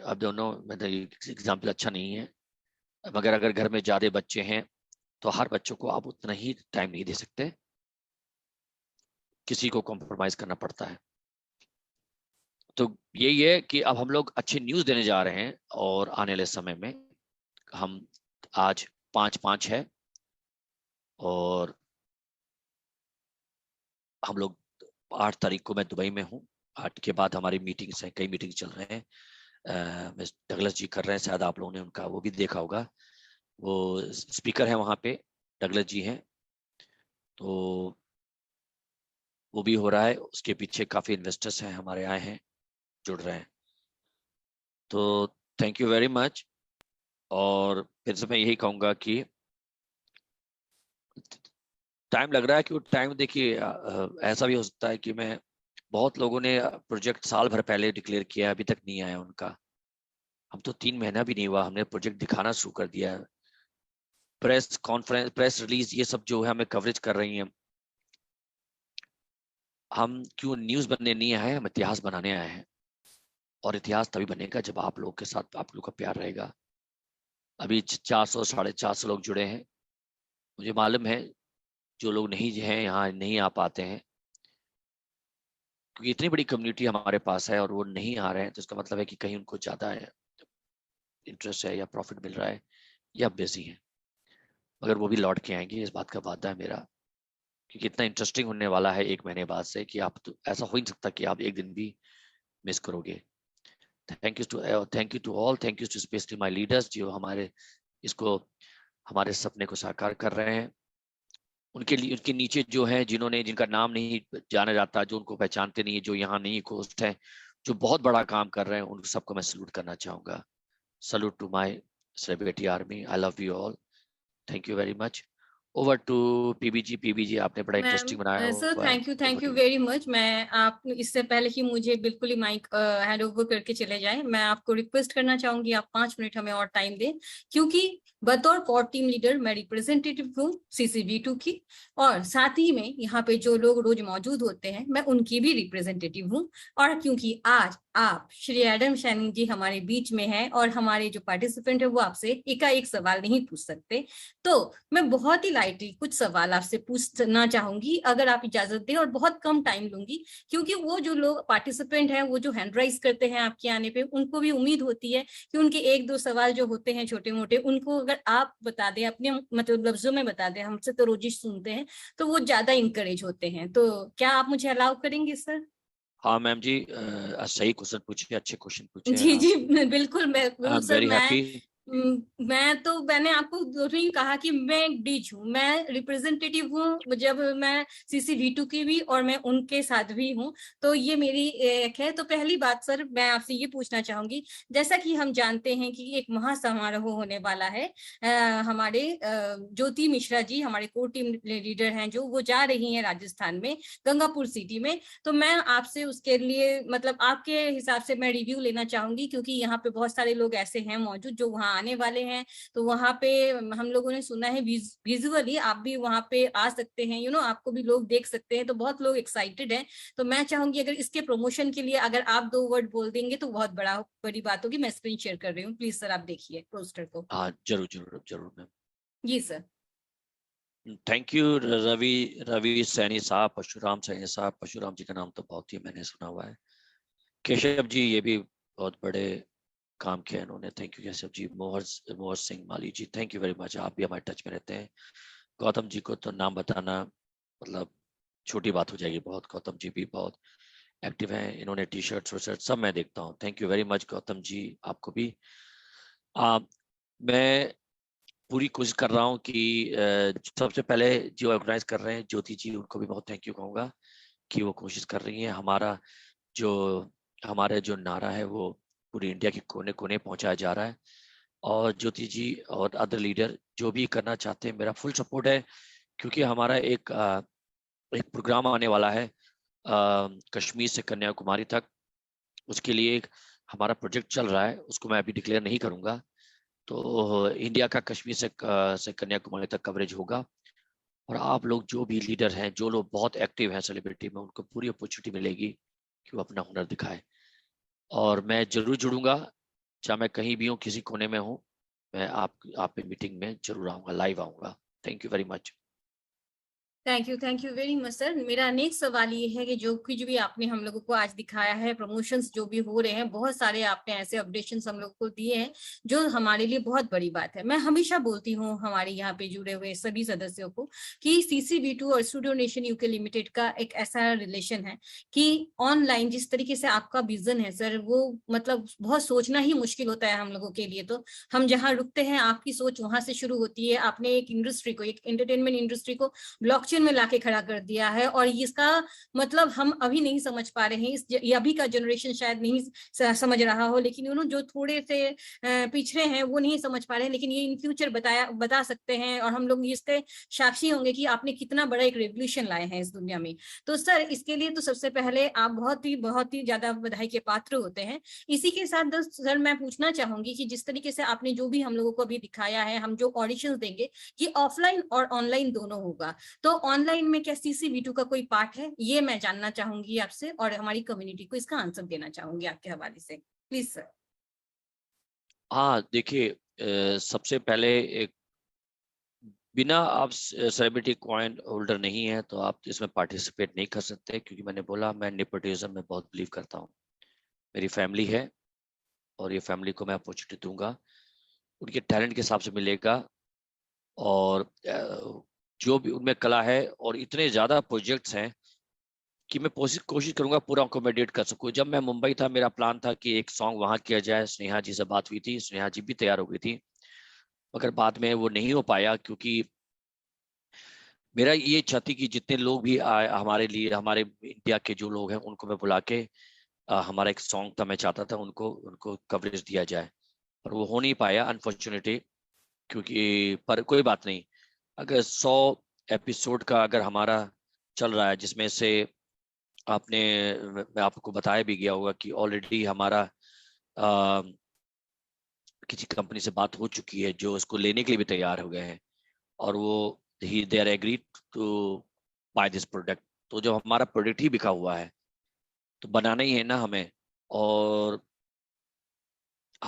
Speaker 4: आप दोनों मतलब एग्जाम्पल अच्छा नहीं है, मगर अगर घर में ज्यादा बच्चे हैं तो हर बच्चों को आप उतना ही टाइम नहीं दे सकते, किसी को कॉम्प्रोमाइज करना पड़ता है। तो यही है कि अब हम लोग अच्छी न्यूज देने जा रहे हैं और आने वाले समय में हम आज 5/5 है और हम लोग 8 तारीख को मैं दुबई में हूँ। 8 के बाद हमारी मीटिंग्स हैं, कई मीटिंग चल रहे हैं। डगलस जी कर रहे हैं, शायद आप लोगों ने उनका वो भी देखा होगा, वो स्पीकर है वहाँ पे, डगलस जी हैं। तो वो भी हो रहा है, उसके पीछे काफी इन्वेस्टर्स हैं हमारे आए हैं, जुड़ रहे हैं। तो थैंक यू वेरी मच। और फिर से मैं यही कहूँगा कि टाइम लग रहा है, कि टाइम देखिए ऐसा भी हो सकता है कि मैं बहुत लोगों ने प्रोजेक्ट साल भर पहले डिक्लेयर किया है, अभी तक नहीं आया उनका। हम तो 3 महीना भी नहीं हुआ, हमने प्रोजेक्ट दिखाना शुरू कर दिया है। प्रेस कॉन्फ्रेंस, प्रेस रिलीज, ये सब जो है हमें कवरेज कर रही हैं। हम क्यों न्यूज बनने नहीं आए, हम इतिहास बनाने आए हैं। और इतिहास तभी बनेगा जब आप लोगों के साथ आप लोग का प्यार रहेगा। अभी 400 450 लोग जुड़े हैं। मुझे मालूम है जो लोग नहीं हैं यहाँ नहीं आ पाते हैं, क्योंकि इतनी बड़ी कम्युनिटी हमारे पास है और वो नहीं आ रहे हैं, तो इसका मतलब है कि कहीं उनको ज्यादा है इंटरेस्ट है या प्रॉफिट मिल रहा है या बिजी है, मगर वो भी लौट के आएंगे, इस बात का वादा है मेरा, क्योंकि इतना इंटरेस्टिंग होने वाला है 1 महीने बाद से कि आप तो ऐसा हो ही नहीं सकता कि आप एक दिन भी मिस करोगे। Thank you to all, thank you to specially my leaders जो हमारे इसको हमारे सपने को साकार कर रहे हैं। उनके लिए उनके नीचे जो है जिन्होंने जिनका नाम नहीं जाना जाता, जो उनको पहचानते नहीं है, जो यहाँ नहीं होस्ट है, जो बहुत बड़ा काम कर रहे हैं, उन सबको मैं सल्यूट करना चाहूंगा। Salute to my celebrity army, I love you all, thank you very much. Over to PBG. PBG आपने बड़ा इंटरेस्टिंग बनाया
Speaker 2: सर
Speaker 4: हुआ है।
Speaker 2: Thank you very much. मैं आप इससे पहले कि मुझे बिल्कुल ही माइक हैंड ओवर करके चले जाएं, मैं आपको रिक्वेस्ट करना चाहूंगी आप 5 मिनट हमें और टाइम दें, क्योंकि बतौर कोर टीम लीडर मैं रिप्रेजेंटेटिव हूँ CCV2 की, और साथ ही में यहाँ पे जो लोग रोज मौजूद होते हैं मैं उनकी भी रिप्रेजेंटेटिव हूँ। और क्योंकि आज आप श्री एडम सैनी जी हमारे बीच में हैं और हमारे जो पार्टिसिपेंट है वो आपसे एकाएक सवाल नहीं पूछ सकते, तो मैं बहुत ही लाइटली कुछ सवाल आपसे पूछना चाहूंगी, अगर आप इजाजत दें, और बहुत कम टाइम लूंगी, क्योंकि वो जो लोग पार्टिसिपेंट हैं वो जो हैंड राइज करते हैं आपके आने पे, उनको भी उम्मीद होती है कि उनके 1-2 सवाल जो होते हैं छोटे मोटे, उनको अगर आप बता दें, अपने मतलब लफ्जों में बता दें, हमसे तो रोजिश सुनते हैं, तो वो ज्यादा इंकरेज होते हैं। तो क्या आप मुझे अलाउ करेंगे सर?
Speaker 4: हाँ मैम जी, सही क्वेश्चन पूछे, अच्छे क्वेश्चन पूछे
Speaker 2: जी
Speaker 4: आप।
Speaker 2: जी बिल्कुल,
Speaker 4: आई
Speaker 2: बिल्कुल
Speaker 4: एम
Speaker 2: सर।
Speaker 4: Very happy.
Speaker 2: मैंने आपको नहीं कहा कि मैं एक डीज हूँ, मैं रिप्रेजेंटेटिव हूँ, जब मैं CCV2 की भी और मैं उनके साथ भी हूँ, तो ये मेरी एक है। तो पहली बात सर मैं आपसे ये पूछना चाहूंगी, जैसा कि हम जानते हैं कि एक महासमारोह होने वाला है, हमारे ज्योति मिश्रा जी हमारे कोर टीम लीडर हैं जो, वो जा रही हैं राजस्थान में गंगापुर सिटी में। तो मैं आपसे उसके लिए मतलब आपके हिसाब से मैं रिव्यू लेना चाहूंगी, क्योंकि यहाँ पे बहुत सारे लोग ऐसे हैं मौजूद जो वहाँ आने वाले हैं। तो वहाँ पे हम लोगों ने सुना है विजुअली आप भी वहाँ पे आ सकते हैं, आपको भी लोग देख सकते हैं, तो बहुत लोग एक्साइटेड हैं। तो मैं चाहूंगी अगर इसके प्रमोशन के लिए अगर आप 2 वर्ड बोल देंगे तो बहुत बड़ी बात होगी। मैं स्क्रीन शेयर कर रही हूँ, प्लीज सर आप देखिए पोस्टर को।
Speaker 4: हाँ जरूर जरूर जरूर मैम।
Speaker 2: जी sir.
Speaker 4: Thank you Ravi Saini साहब, परशुराम सैनी साहब। परशुराम जी का नाम तो बहुत ही मैंने सुना हुआ है। केशव जी, ये भी बहुत बड़े काम किया इन्होंने, थैंक यू केशव जी। मोहर सिंह माली जी, थैंक यू वेरी मच, आप भी हमारे टच में रहते हैं। गौतम जी को तो नाम बताना मतलब छोटी बात हो जाएगी बहुत, गौतम जी भी बहुत एक्टिव हैं, इन्होंने टी शर्ट सब मैं देखता हूँ। Thank you very much Gautam ji, आपको भी। मैं पूरी कोशिश कर रहा हूँ कि सबसे पहले जो ऑर्गेनाइज कर रहे हैं ज्योति जी, उनको भी बहुत थैंक यू कहूँगा कि वो कोशिश कर रही हैं। हमारा जो नारा है वो पूरी इंडिया के कोने कोने पहुंचाया जा रहा है, और ज्योति जी और अदर लीडर जो भी करना चाहते हैं मेरा फुल सपोर्ट है, क्योंकि हमारा एक प्रोग्राम आने वाला है कश्मीर से कन्याकुमारी तक। उसके लिए एक हमारा प्रोजेक्ट चल रहा है, उसको मैं अभी डिक्लेयर नहीं करूंगा। तो इंडिया का कश्मीर से कन्याकुमारी तक कवरेज होगा, और आप लोग जो भी लीडर हैं, जो लोग बहुत एक्टिव हैं सेलिब्रिटी में, उनको पूरी अपॉर्चुनिटी मिलेगी कि वो अपना हुनर दिखाए। और मैं जरूर जुड़ूंगा, चाहे मैं कहीं भी हूँ, किसी कोने में हूँ, मैं आप मीटिंग में जरूर आऊंगा, लाइव आऊंगा। Thank you very much.
Speaker 2: Thank you very much sir. मेरा नेक्स्ट सवाल ये है कि जो कुछ भी आपने हम लोगों को आज दिखाया है, प्रमोशंस जो भी हो रहे हैं, बहुत सारे आपने ऐसे अपडेशंस हम लोगों को दिए हैं जो हमारे लिए बहुत बड़ी बात है। मैं हमेशा बोलती हूँ हमारे यहाँ पे जुड़े हुए सभी सदस्यों को कि CCV2 और स्टूडियो नेशन UK लिमिटेड का एक ऐसा रिलेशन है कि ऑनलाइन जिस तरीके से आपका विजन है सर, वो मतलब बहुत सोचना ही मुश्किल होता है हम लोगों के लिए। तो हम जहाँ रुकते हैं आपकी सोच वहां से शुरू होती है। आपने एक इंडस्ट्री को, एक एंटरटेनमेंट इंडस्ट्री को ब्लॉकचेन में लाके खड़ा कर दिया है, और इसका मतलब हम अभी नहीं समझ पा रहे हैं, ये अभी का जनरेशन शायद नहीं समझ रहा हो, लेकिन जो थोड़े से पिछड़े हैं वो नहीं समझ पा रहे हैं, लेकिन ये इन फ्यूचर बता सकते हैं, और हम लोग इसके साक्षी होंगे कि आपने कितना बड़ा एक रेवोल्यूशन लाए हैं इस दुनिया में। तो सर इसके लिए तो सबसे पहले आप बहुत ही ज्यादा बधाई के पात्र होते हैं। इसी के साथ सर मैं पूछना चाहूंगी कि जिस तरीके से आपने जो भी हम लोगों को अभी दिखाया है, हम जो ऑडिशन देंगे कि ऑफलाइन और ऑनलाइन दोनों होगा, तो ऑनलाइन में क्या CCV2 का कोई पार्ट है, ये मैं जानना चाहूंगी आपसे, और हमारी कम्युनिटी को इसका आंसर देना चाहूंगी आपके हवाले से, प्लीज सर।
Speaker 4: हाँ देखिए, सबसे पहले एक बिना आप सेलिब्रिटी कॉइन होल्डर नहीं है तो आप इसमें पार्टिसिपेट नहीं कर सकते, क्योंकि मैंने बोला मैं नेपोटिज्म में बहुत बिलीव करता हूँ। मेरी फैमिली है और ये फैमिली को मैं अपॉर्चुनिटी दूंगा। उनके टैलेंट के हिसाब से मिलेगा, और जो भी उनमें कला है, और इतने ज़्यादा प्रोजेक्ट्स हैं कि मैं कोशिश करूंगा पूरा अकोमोडेट कर सकूं। जब मैं मुंबई था, मेरा प्लान था कि एक सॉन्ग वहाँ किया जाए, स्नेहा जी से बात हुई थी, स्नेहा जी भी तैयार हो गई थी, मगर बाद में वो नहीं हो पाया, क्योंकि मेरा ये इच्छा थी कि जितने लोग भी हमारे लिए, हमारे इंडिया के जो लोग हैं उनको मैं बुला के हमारा एक सॉन्ग था, मैं चाहता था उनको कवरेज दिया जाए, पर वो हो नहीं पाया अनफॉर्चुनेटली। क्योंकि पर कोई बात नहीं, अगर 100 एपिसोड का अगर हमारा चल रहा है, जिसमें से मैं आपको बताया भी गया होगा कि ऑलरेडी हमारा किसी कंपनी से बात हो चुकी है जो इसको लेने के लिए भी तैयार हो गए हैं, और वो they are agree to buy this product. तो जब हमारा प्रोडक्ट ही बिका हुआ है तो बनाना ही है ना हमें। और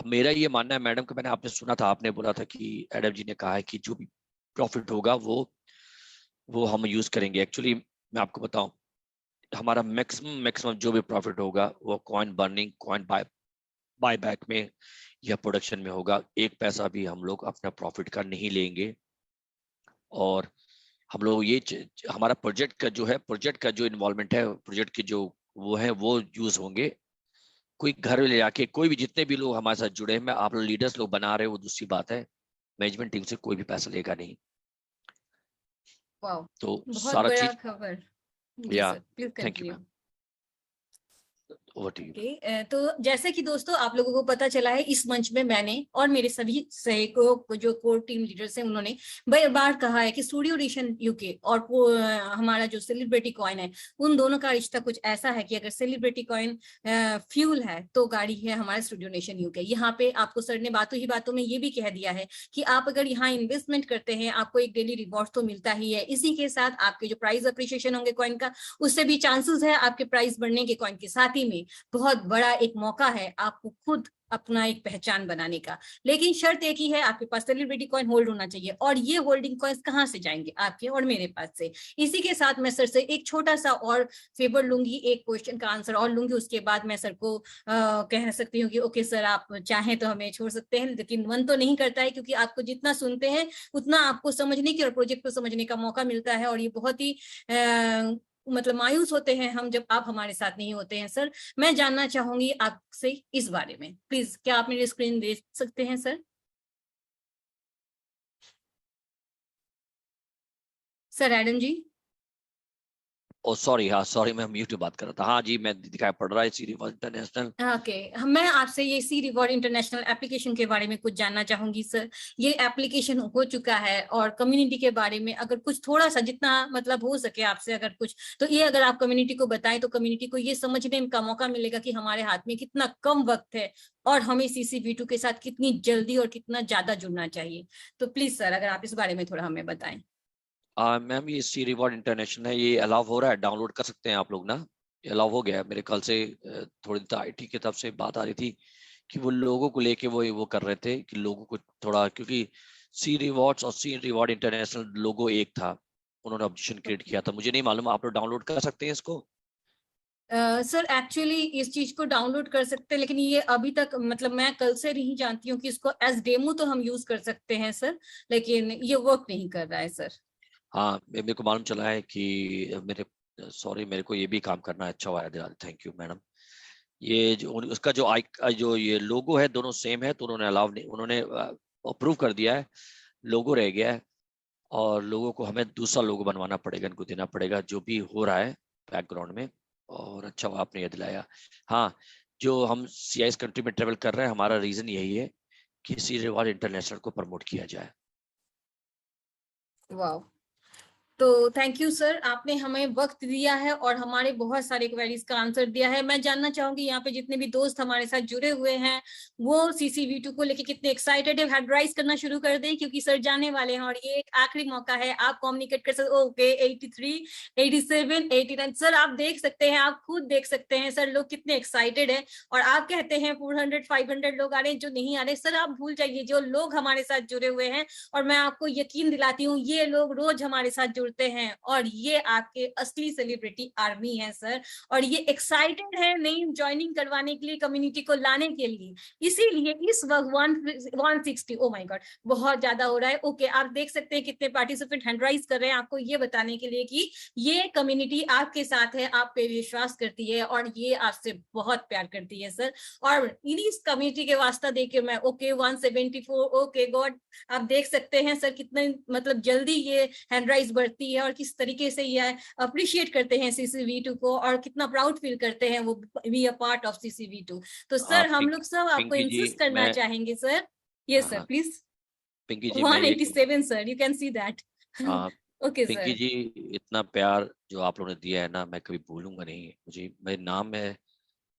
Speaker 4: मेरा ये मानना है मैडम, कि मैंने आपने सुना था, आपने बोला था कि एडम जी ने कहा है कि जो भी प्रॉफिट होगा वो हम यूज करेंगे। एक्चुअली मैं आपको बताऊं, हमारा मैक्सिमम जो भी प्रॉफिट होगा वो coin burning, coin buy back में या प्रोडक्शन में होगा। एक पैसा भी हम लोग अपना प्रॉफिट का नहीं लेंगे। और हम लोग हमारा प्रोजेक्ट का जो इन्वॉल्वमेंट है, प्रोजेक्ट के जो वो है वो यूज होंगे। कोई घर ले जाके कोई भी, जितने भी लोग हमारे साथ जुड़े हैं, मैं आप लोग लीडर्स लोग बना रहे हो, वो दूसरी बात है, मैनेजमेंट टीम से कोई भी पैसा लेगा नहीं।
Speaker 2: वाओ,
Speaker 4: तो
Speaker 2: बहुत
Speaker 4: सारा
Speaker 2: बड़ा
Speaker 4: चीज,
Speaker 2: खबर। जी
Speaker 4: या
Speaker 2: sir, please
Speaker 4: thank you
Speaker 2: continue.
Speaker 4: Ma'am, over to you.
Speaker 2: Okay, तो जैसे कि दोस्तों आप लोगों को पता चला है, इस मंच में मैंने और मेरे सभी सहयोगों जो कोर टीम लीडर्स हैं, उन्होंने बार बार कहा है कि स्टूडियो नेशन यूके और हमारा जो सेलिब्रिटी कॉइन है, उन दोनों का रिश्ता कुछ ऐसा है कि अगर सेलिब्रिटी कॉइन फ्यूल है तो गाड़ी है हमारा स्टूडियो नेशन यूके। यहाँ पे आपको सर ने बातों ही बातों में ये भी कह दिया है कि आप अगर यहाँ इन्वेस्टमेंट करते हैं, आपको एक डेली रिवॉर्ड तो मिलता ही है, इसी के साथ आपके जो प्राइस अप्रिशिएशन होंगे कॉइन का, उससे भी चांसेस है आपके प्राइस बढ़ने के कॉइन के। साथ ही में बहुत बड़ा एक मौका है आपको खुद अपना एक पहचान बनाने का। लेकिन शर्त एक ही है, आपके पास सेलिब्रिटी कॉइन होल्ड होना चाहिए। और ये होल्डिंग कॉइन्स कहाँ से जाएंगे? आपके और मेरे पास से। इसी के साथ मैं सर से एक छोटा सा और फेवर लूंगी, एक क्वेश्चन का आंसर और लूंगी, उसके बाद मैं सर को कह सकती हूँ कि ओके सर, आप चाहें तो हमें छोड़ सकते हैं, लेकिन मन तो नहीं करता है, क्योंकि आपको जितना सुनते हैं उतना आपको समझने की और प्रोजेक्ट को समझने का मौका मिलता है। और ये बहुत ही मतलब मायूस होते हैं हम जब आप हमारे साथ नहीं होते हैं। सर, मैं जानना चाहूंगी आपसे इस बारे में, प्लीज क्या आप मेरी स्क्रीन देख सकते हैं सर? सर एडम जी।
Speaker 4: सॉरी, हाँ सॉरी, मैं म्यूट पे बात कर रहा था। हाँ जी, मैं दिखाई पड़ रहा है सी रिवॉर्ड इंटरनेशनल।
Speaker 2: ओके, मैं आपसे ये सी रिवॉर्ड इंटरनेशनल एप्लीकेशन के बारे में कुछ जानना चाहूंगी सर। ये एप्लीकेशन हो चुका है, और कम्युनिटी के बारे में अगर कुछ थोड़ा सा, जितना मतलब हो सके आपसे अगर कुछ, तो ये अगर आप कम्युनिटी को बताएं तो कम्युनिटी को ये समझने का मौका मिलेगा कि हमारे हाथ में कितना कम वक्त है और हमें CC-V2 के साथ कितनी जल्दी और कितना ज्यादा जुड़ना चाहिए। तो प्लीज सर, अगर आप इस बारे में थोड़ा हमें बताएं।
Speaker 4: मैम, ये सी रिवॉर्ड इंटरनेशनल है, ये अलाउ हो रहा है, डाउनलोड कर सकते हैं आप लोग ना। ये अलाउ हो गया है मेरे ख्याल से। थोड़ी देर IT की तरफ से बात आ रही थी कि वो लोगों को लेके वो कर रहे थे कि लोगों को थोड़ा, क्योंकि सी रिवॉर्ड्स और सी रिवॉर्ड इंटरनेशनल लोगो एक था, उन्होंने ऑब्जेक्शन क्रिएट किया था। मुझे नहीं मालूम, आप लोग डाउनलोड कर सकते हैं इसको?
Speaker 2: सर एक्चुअली इस चीज को डाउनलोड कर सकते हैं, लेकिन ये अभी तक मतलब मैं कल से नहीं जानती हूँ कि इसको एज डेमो तो हम यूज कर सकते हैं सर, लेकिन ये वर्क नहीं कर रहा है सर।
Speaker 4: हाँ, मेरे को मालूम चला है कि मेरे को ये भी काम करना है। अच्छा हुआ, थैंक यू मैडम। ये जो उसका जो ये लोगो है, दोनों सेम है, तो उन्होंने अलाउ नहीं, उन्होंने अप्रूव कर दिया है, लोगो रह गया है। और लोगों को हमें दूसरा लोगो बनवाना पड़ेगा, इनको देना पड़ेगा, जो भी हो रहा है बैकग्राउंड में। और अच्छा हुआ आपने ये दिलाया। हाँ, जो हम CIS कंट्री में ट्रेवल कर रहे हैं, हमारा रीजन यही है कि सी रिवॉर्ड इंटरनेशनल को प्रमोट किया जाए।
Speaker 2: वाह, तो थैंक यू सर, आपने हमें वक्त दिया है और हमारे बहुत सारे क्वेरीज का आंसर दिया है। मैं जानना चाहूंगी यहाँ पे जितने भी दोस्त हमारे साथ जुड़े हुए हैं, वो CC-V2 को लेके कितने एक्साइटेड है? हैंड राइज करना शुरू कर दें, क्योंकि सर जाने वाले हैं और ये एक आखिरी मौका है, आप कम्युनिकेट कर सकते। ओके, 83, 87, 89 सर, आप देख सकते हैं, आप खुद देख सकते हैं सर लोग कितने एक्साइटेड है। और आप कहते हैं 400, 500 लोग आ रहे हैं, जो नहीं आ रहे सर आप भूल जाइए, जो लोग हमारे साथ जुड़े हुए हैं, और मैं आपको यकीन दिलाती हूँ ये लोग रोज हमारे साथ जुड़ जुड़ते हैं और ये आपके असली सेलिब्रिटी आर्मी है सर, और ये एक्साइटेड है नई ज्वाइनिंग करवाने के लिए, कम्युनिटी को लाने के लिए। इसीलिए इस वक्त 160, ओ माय गॉड, बहुत ज्यादा हो रहा है। ओके, आप देख सकते हैं कितने पार्टिसिपेंट हैंड राइज कर रहे हैं, आपको ये बताने के लिए कि ये कम्युनिटी आपके साथ है, आप पे विश्वास करती है और ये आपसे बहुत प्यार करती है सर। और इन्हीं कम्युनिटी के वास्ता देके मैं ओके 174, ओके गॉड, आप देख सकते हैं सर कितने मतलब जल्दी ये हैंड राइज बढ़ती है और किस तरीके से ये अप्रिशिएट करते हैं CCV2 को और कितना प्राउड फील करते हैं वो we a part of CCV2। तो सर हम लोग सब आपको
Speaker 4: पिंकी जी,
Speaker 2: इंसिस्ट करना
Speaker 4: मैं
Speaker 2: चाहेंगे सर। यस सर
Speaker 4: हाँ,
Speaker 2: प्लीज।
Speaker 4: पिंकी जी मैं
Speaker 2: 187 sir, you can see that.
Speaker 4: हाँ,
Speaker 2: ओके
Speaker 4: पिंकी
Speaker 2: सर।
Speaker 4: जी, इतना प्यार जो आप लोगों ने दिया है ना, मैं कभी भूलूंगा नहीं। मुझे मेरे नाम में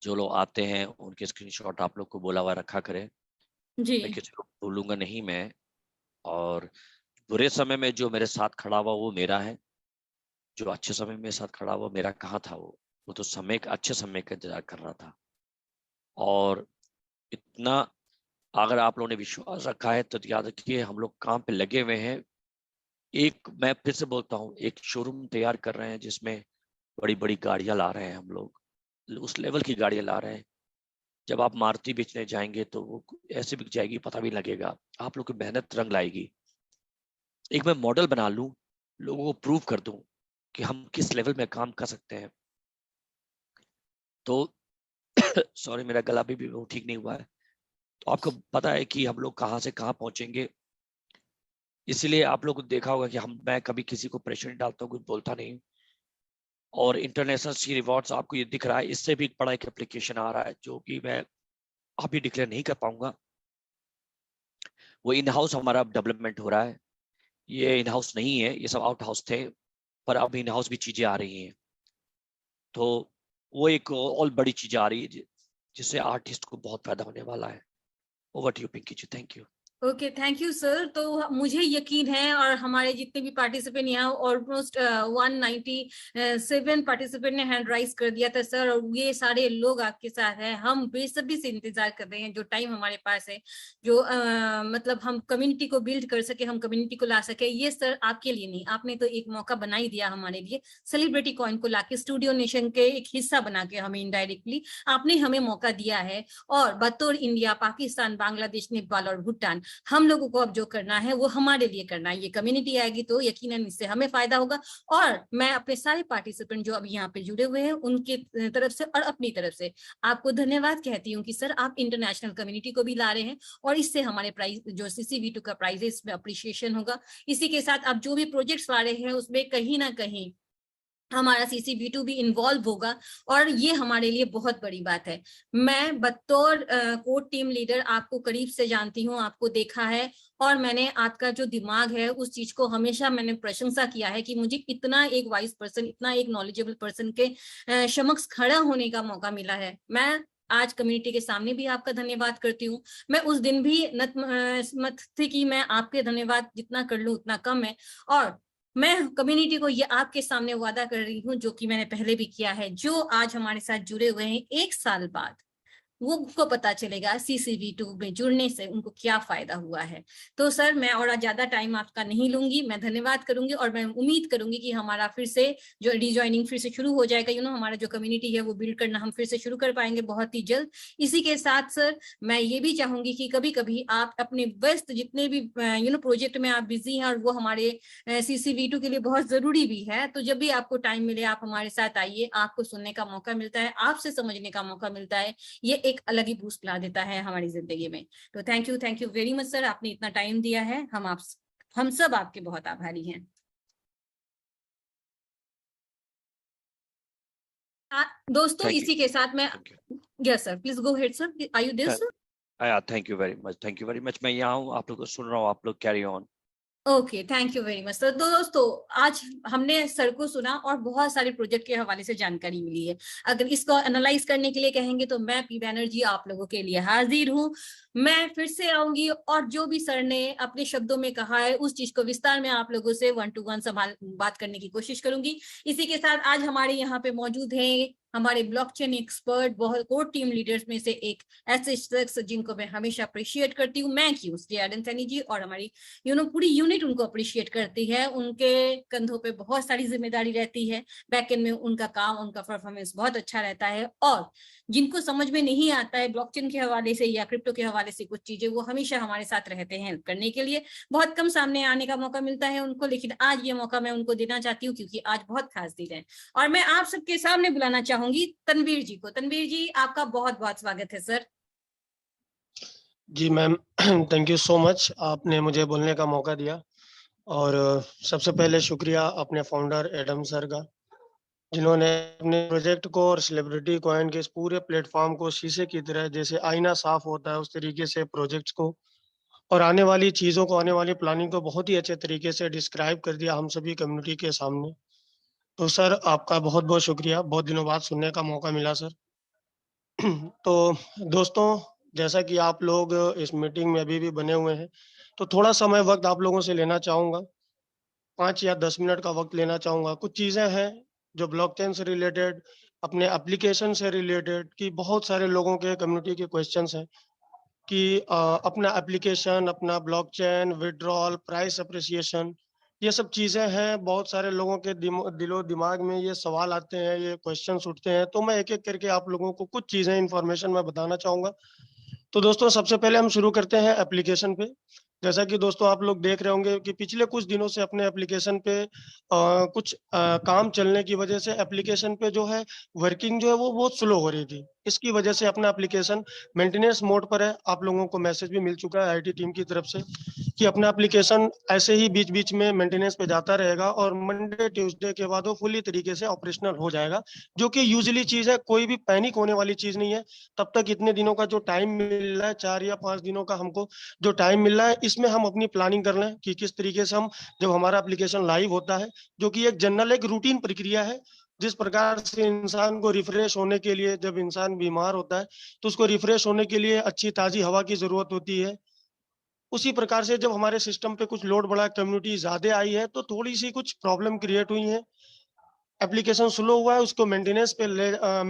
Speaker 4: जो लोग आते हैं उनके स्क्रीनशॉट आप लोग को बोला हुआ रखा करें,
Speaker 2: जी
Speaker 4: मैं किसी को भूलूंगा नहीं मैं। और बुरे समय में जो मेरे साथ खड़ा हुआ वो मेरा है, जो अच्छे समय में मेरे साथ खड़ा हुआ मेरा कहाँ था। वो तो समय का, अच्छे समय का इंतजार कर रहा था। और इतना अगर आप लोगों ने विश्वास रखा है तो याद रखिए हम लोग काम पे लगे हुए हैं। एक मैं फिर से बोलता हूँ, एक शोरूम तैयार कर रहे हैं जिसमें बड़ी बड़ी गाड़ियां ला रहे हैं हम लोग, उस लेवल की गाड़ियां ला रहे हैं। जब आप मारुति बेचने जाएंगे तो वो ऐसे बिक जाएगी, पता भी लगेगा। आप लोग की मेहनत रंग लाएगी। एक मैं मॉडल बना लूं, लोगों को प्रूव कर दूं कि हम किस लेवल में काम कर सकते हैं। तो सॉरी, मेरा गला भी वो ठीक नहीं हुआ है। तो आपको पता है कि हम लोग कहाँ से कहाँ पहुंचेंगे। इसीलिए आप लोग को देखा होगा कि मैं कभी किसी को प्रेशर नहीं डालता हूँ, कुछ बोलता नहीं। और इंटरनेशनल सी रिवॉर्ड्स आपको ये दिख रहा है, इससे भी बड़ा एक एप्लीकेशन आ रहा है जो कि मैं अभी डिक्लेयर नहीं कर पाऊंगा। वो इन हाउस हमारा डेवलपमेंट हो रहा है। ये इन हाउस नहीं है, ये सब आउट हाउस थे, पर अब इन हाउस भी चीजें आ रही हैं। तो वो एक और बड़ी चीज आ रही है जिससे आर्टिस्ट को बहुत फायदा होने वाला है। Over to you Pinky ji, thank you.
Speaker 2: Okay, thank you sir. तो मुझे यकीन है और हमारे जितने भी पार्टिसिपेंट यहाँ ऑलमोस्ट 197 पार्टिसिपेंट ने हैंड राइज कर दिया था सर, और ये सारे लोग आपके साथ हैं। हम बेसब्री से इंतजार कर रहे हैं जो टाइम हमारे पास है, जो मतलब हम कम्युनिटी को बिल्ड कर सके, हम कम्युनिटी को ला सके। ये सर आपके लिए नहीं, आपने तो एक मौका बना ही दिया हमारे लिए। सेलिब्रिटी कॉइन को लाके स्टूडियो नेशन के एक हिस्सा बना के हमें इनडायरेक्टली आपने हमें मौका दिया है। और बतौर इंडिया, पाकिस्तान, बांग्लादेश, नेपाल और भूटान, हम लोगों को अब जो करना है वो हमारे लिए करना है। ये कम्युनिटी आएगी तो यकीनन इससे हमें फायदा होगा। और मैं अपने सारे पार्टिसिपेंट जो अभी यहाँ पे जुड़े हुए हैं उनके तरफ से और अपनी तरफ से आपको धन्यवाद कहती हूँ कि सर आप इंटरनेशनल कम्युनिटी को भी ला रहे हैं और इससे हमारे प्राइस जो CCV2 का प्राइस है इसमें अप्रिशिएशन होगा। इसी के साथ आप जो भी प्रोजेक्ट्स ला रहे हैं उसमें कहीं ना कहीं हमारा CCV2 भी इन्वॉल्व होगा और ये हमारे लिए बहुत बड़ी बात है। मैं बतौर कोर टीम लीडर आपको करीब से जानती हूँ, आपको देखा है, और मैंने आपका जो दिमाग है उस चीज को हमेशा मैंने प्रशंसा किया है कि मुझे इतना एक वाइज पर्सन, इतना एक नॉलेजेबल पर्सन के समक्ष खड़ा होने का मौका मिला है। मैं आज कम्युनिटी के सामने भी आपका धन्यवाद करती हूँ। मैं उस दिन भी नतमस्तक थी कि मैं आपके धन्यवाद जितना कर लूँ उतना कम है। और मैं कम्युनिटी को ये आपके सामने वादा कर रही हूँ, जो कि मैंने पहले भी किया है, जो आज हमारे साथ जुड़े हुए हैं 1 साल बाद वो उनको पता चलेगा CCV2 में जुड़ने से उनको क्या फायदा हुआ है। तो सर मैं और ज्यादा टाइम आपका नहीं लूंगी, मैं धन्यवाद करूंगी और मैं उम्मीद करूंगी कि हमारा फिर से जो रिजॉइनिंग फिर से शुरू हो जाएगा। हमारा जो कम्युनिटी है वो बिल्ड करना हम फिर से शुरू कर पाएंगे बहुत ही जल्द। इसी के साथ सर मैं ये भी चाहूंगी कि कभी कभी आप अपने व्यस्त जितने भी प्रोजेक्ट में आप बिजी हैं और वो हमारे CCV2 के लिए बहुत जरूरी भी है, तो जब भी आपको टाइम मिले आप हमारे साथ आइए। आपको सुनने का मौका मिलता है, आपसे समझने का मौका मिलता है, ये एक अलग ही बूस्ट ला देता है हमारी जिंदगी में। तो thank you very much sir, आपने इतना टाइम दिया है। हम सब आपके बहुत आभारी हैं। दोस्तों इसी के साथ मैं yes sir please go ahead sir, are you there sir?
Speaker 4: Thank you very much. मैं यहाँ हूँ, आप लोग को सुन रहा हूँ, आप लोग carry on.
Speaker 2: Okay, thank you very much sir. तो दोस्तों आज हमने सर को सुना और बहुत सारे प्रोजेक्ट के हवाले से जानकारी मिली है। अगर इसको एनालाइज करने के लिए कहेंगे तो मैं पी बैनर्जी आप लोगों के लिए हाजिर हूँ। मैं फिर से आऊंगी और जो भी सर ने अपने शब्दों में कहा है उस चीज को विस्तार में आप लोगों से 1 to 1 बात करने की कोशिश करूंगी। इसी के साथ आज हमारे यहाँ पे मौजूद है हमारे ब्लॉकचेन एक्सपर्ट, बहुत कोर टीम लीडर्स में से एक ऐसे शख्स जिनको मैं हमेशा अप्रिशिएट करती हूँ, मैं क्यों, आदन सैनी जी और हमारी पूरी यूनिट उनको अप्रिशिएट करती है। उनके कंधों पे बहुत सारी जिम्मेदारी रहती है, बैकएंड में उनका काम, उनका परफॉर्मेंस बहुत अच्छा रहता है, और जिनको समझ में नहीं आता है ब्लॉकचेन के हवाले से या क्रिप्टो के हवाले से कुछ चीजें, वो हमेशा हमारे साथ रहते हैं हेल्प करने के लिए। बहुत कम सामने आने का मौका मिलता है उनको, लेकिन आज ये मौका मैं उनको देना चाहती हूँ क्योंकि आज बहुत खास दिन है। और मैं आप सबके सामने बुलाना चाहूंगी तनवीर जी को। तनवीर जी, आपका बहुत बहुत स्वागत है सर।
Speaker 5: जी ma'am, thank you so much, आपने मुझे बोलने का मौका दिया। और सबसे पहले शुक्रिया अपने फाउंडर एडम सर का, जिन्होंने अपने प्रोजेक्ट को और सेलिब्रिटी कॉइन के इस पूरे प्लेटफॉर्म को शीशे की तरह, जैसे आईना साफ होता है उस तरीके से प्रोजेक्ट्स को और आने वाली चीज़ों को, आने वाली प्लानिंग को बहुत ही अच्छे तरीके से डिस्क्राइब कर दिया हम सभी कम्युनिटी के सामने। तो सर आपका बहुत बहुत शुक्रिया, बहुत दिनों बाद सुनने का मौका मिला सर। तो दोस्तों, जैसा कि आप लोग इस मीटिंग में अभी भी बने हुए हैं, तो थोड़ा समय वक्त आप लोगों से लेना चाहूँगा, 5 या 10 मिनट का वक्त लेना चाहूँगा। कुछ चीज़ें हैं जो ब्लॉकचेन से रिलेटेड, अपने एप्लीकेशन से रिलेटेड, कि बहुत सारे लोगों के कम्युनिटी के क्वेश्चंस हैं कि अपना एप्लीकेशन, अपना ब्लॉकचेन, विड्रॉल, प्राइस अप्रिसिएशन, ये सब चीज़ें हैं। बहुत सारे लोगों के दिलो दिमाग में ये सवाल आते हैं, ये क्वेश्चंस उठते हैं। तो मैं एक एक करके आप लोगों को कुछ चीज़ें, इन्फॉर्मेशन मैं बताना चाहूँगा। तो दोस्तों, सबसे पहले हम शुरू करते हैं एप्लीकेशन पे। जैसा कि दोस्तों आप लोग देख रहे होंगे कि पिछले कुछ दिनों से अपने एप्लीकेशन पे कुछ काम चलने की वजह से एप्लीकेशन पे जो है वर्किंग जो है वो बहुत स्लो हो रही थी। इसकी वजह से अपना एप्लीकेशन मेंटेनेंस मोड पर है। आप लोगों को मैसेज भी मिल चुका है आईटी टीम की तरफ से कि अपना एप्लीकेशन ऐसे ही बीच बीच में मेंटेनेंस पे जाता रहेगा और मंडे ट्यूसडे के बाद वो फुली तरीके से ऑपरेशनल हो जाएगा, जो कि यूजुअली चीज़ है, कोई भी पैनिक होने वाली चीज़ नहीं है। तब तक इतने दिनों का जो टाइम मिल रहा है, 4 या 5 दिनों का हमको जो टाइम मिल रहा है, इसमें हम अपनी प्लानिंग कर लें कि किस तरीके से हम, जब हमारा एप्लीकेशन लाइव होता है, जो कि एक जनरल एक रूटीन प्रक्रिया है, जिस प्रकार से इंसान को रिफ्रेश होने के लिए, जब इंसान बीमार होता है तो उसको रिफ्रेश होने के लिए अच्छी ताज़ी हवा की ज़रूरत होती है, उसी प्रकार से जब हमारे सिस्टम पे कुछ लोड बढ़ा, कम्युनिटी ज़्यादा आई है, तो थोड़ी सी कुछ प्रॉब्लम क्रिएट हुई है। एप्लीकेशन स्लो हुआ है, उसको मेंटेनेंस पे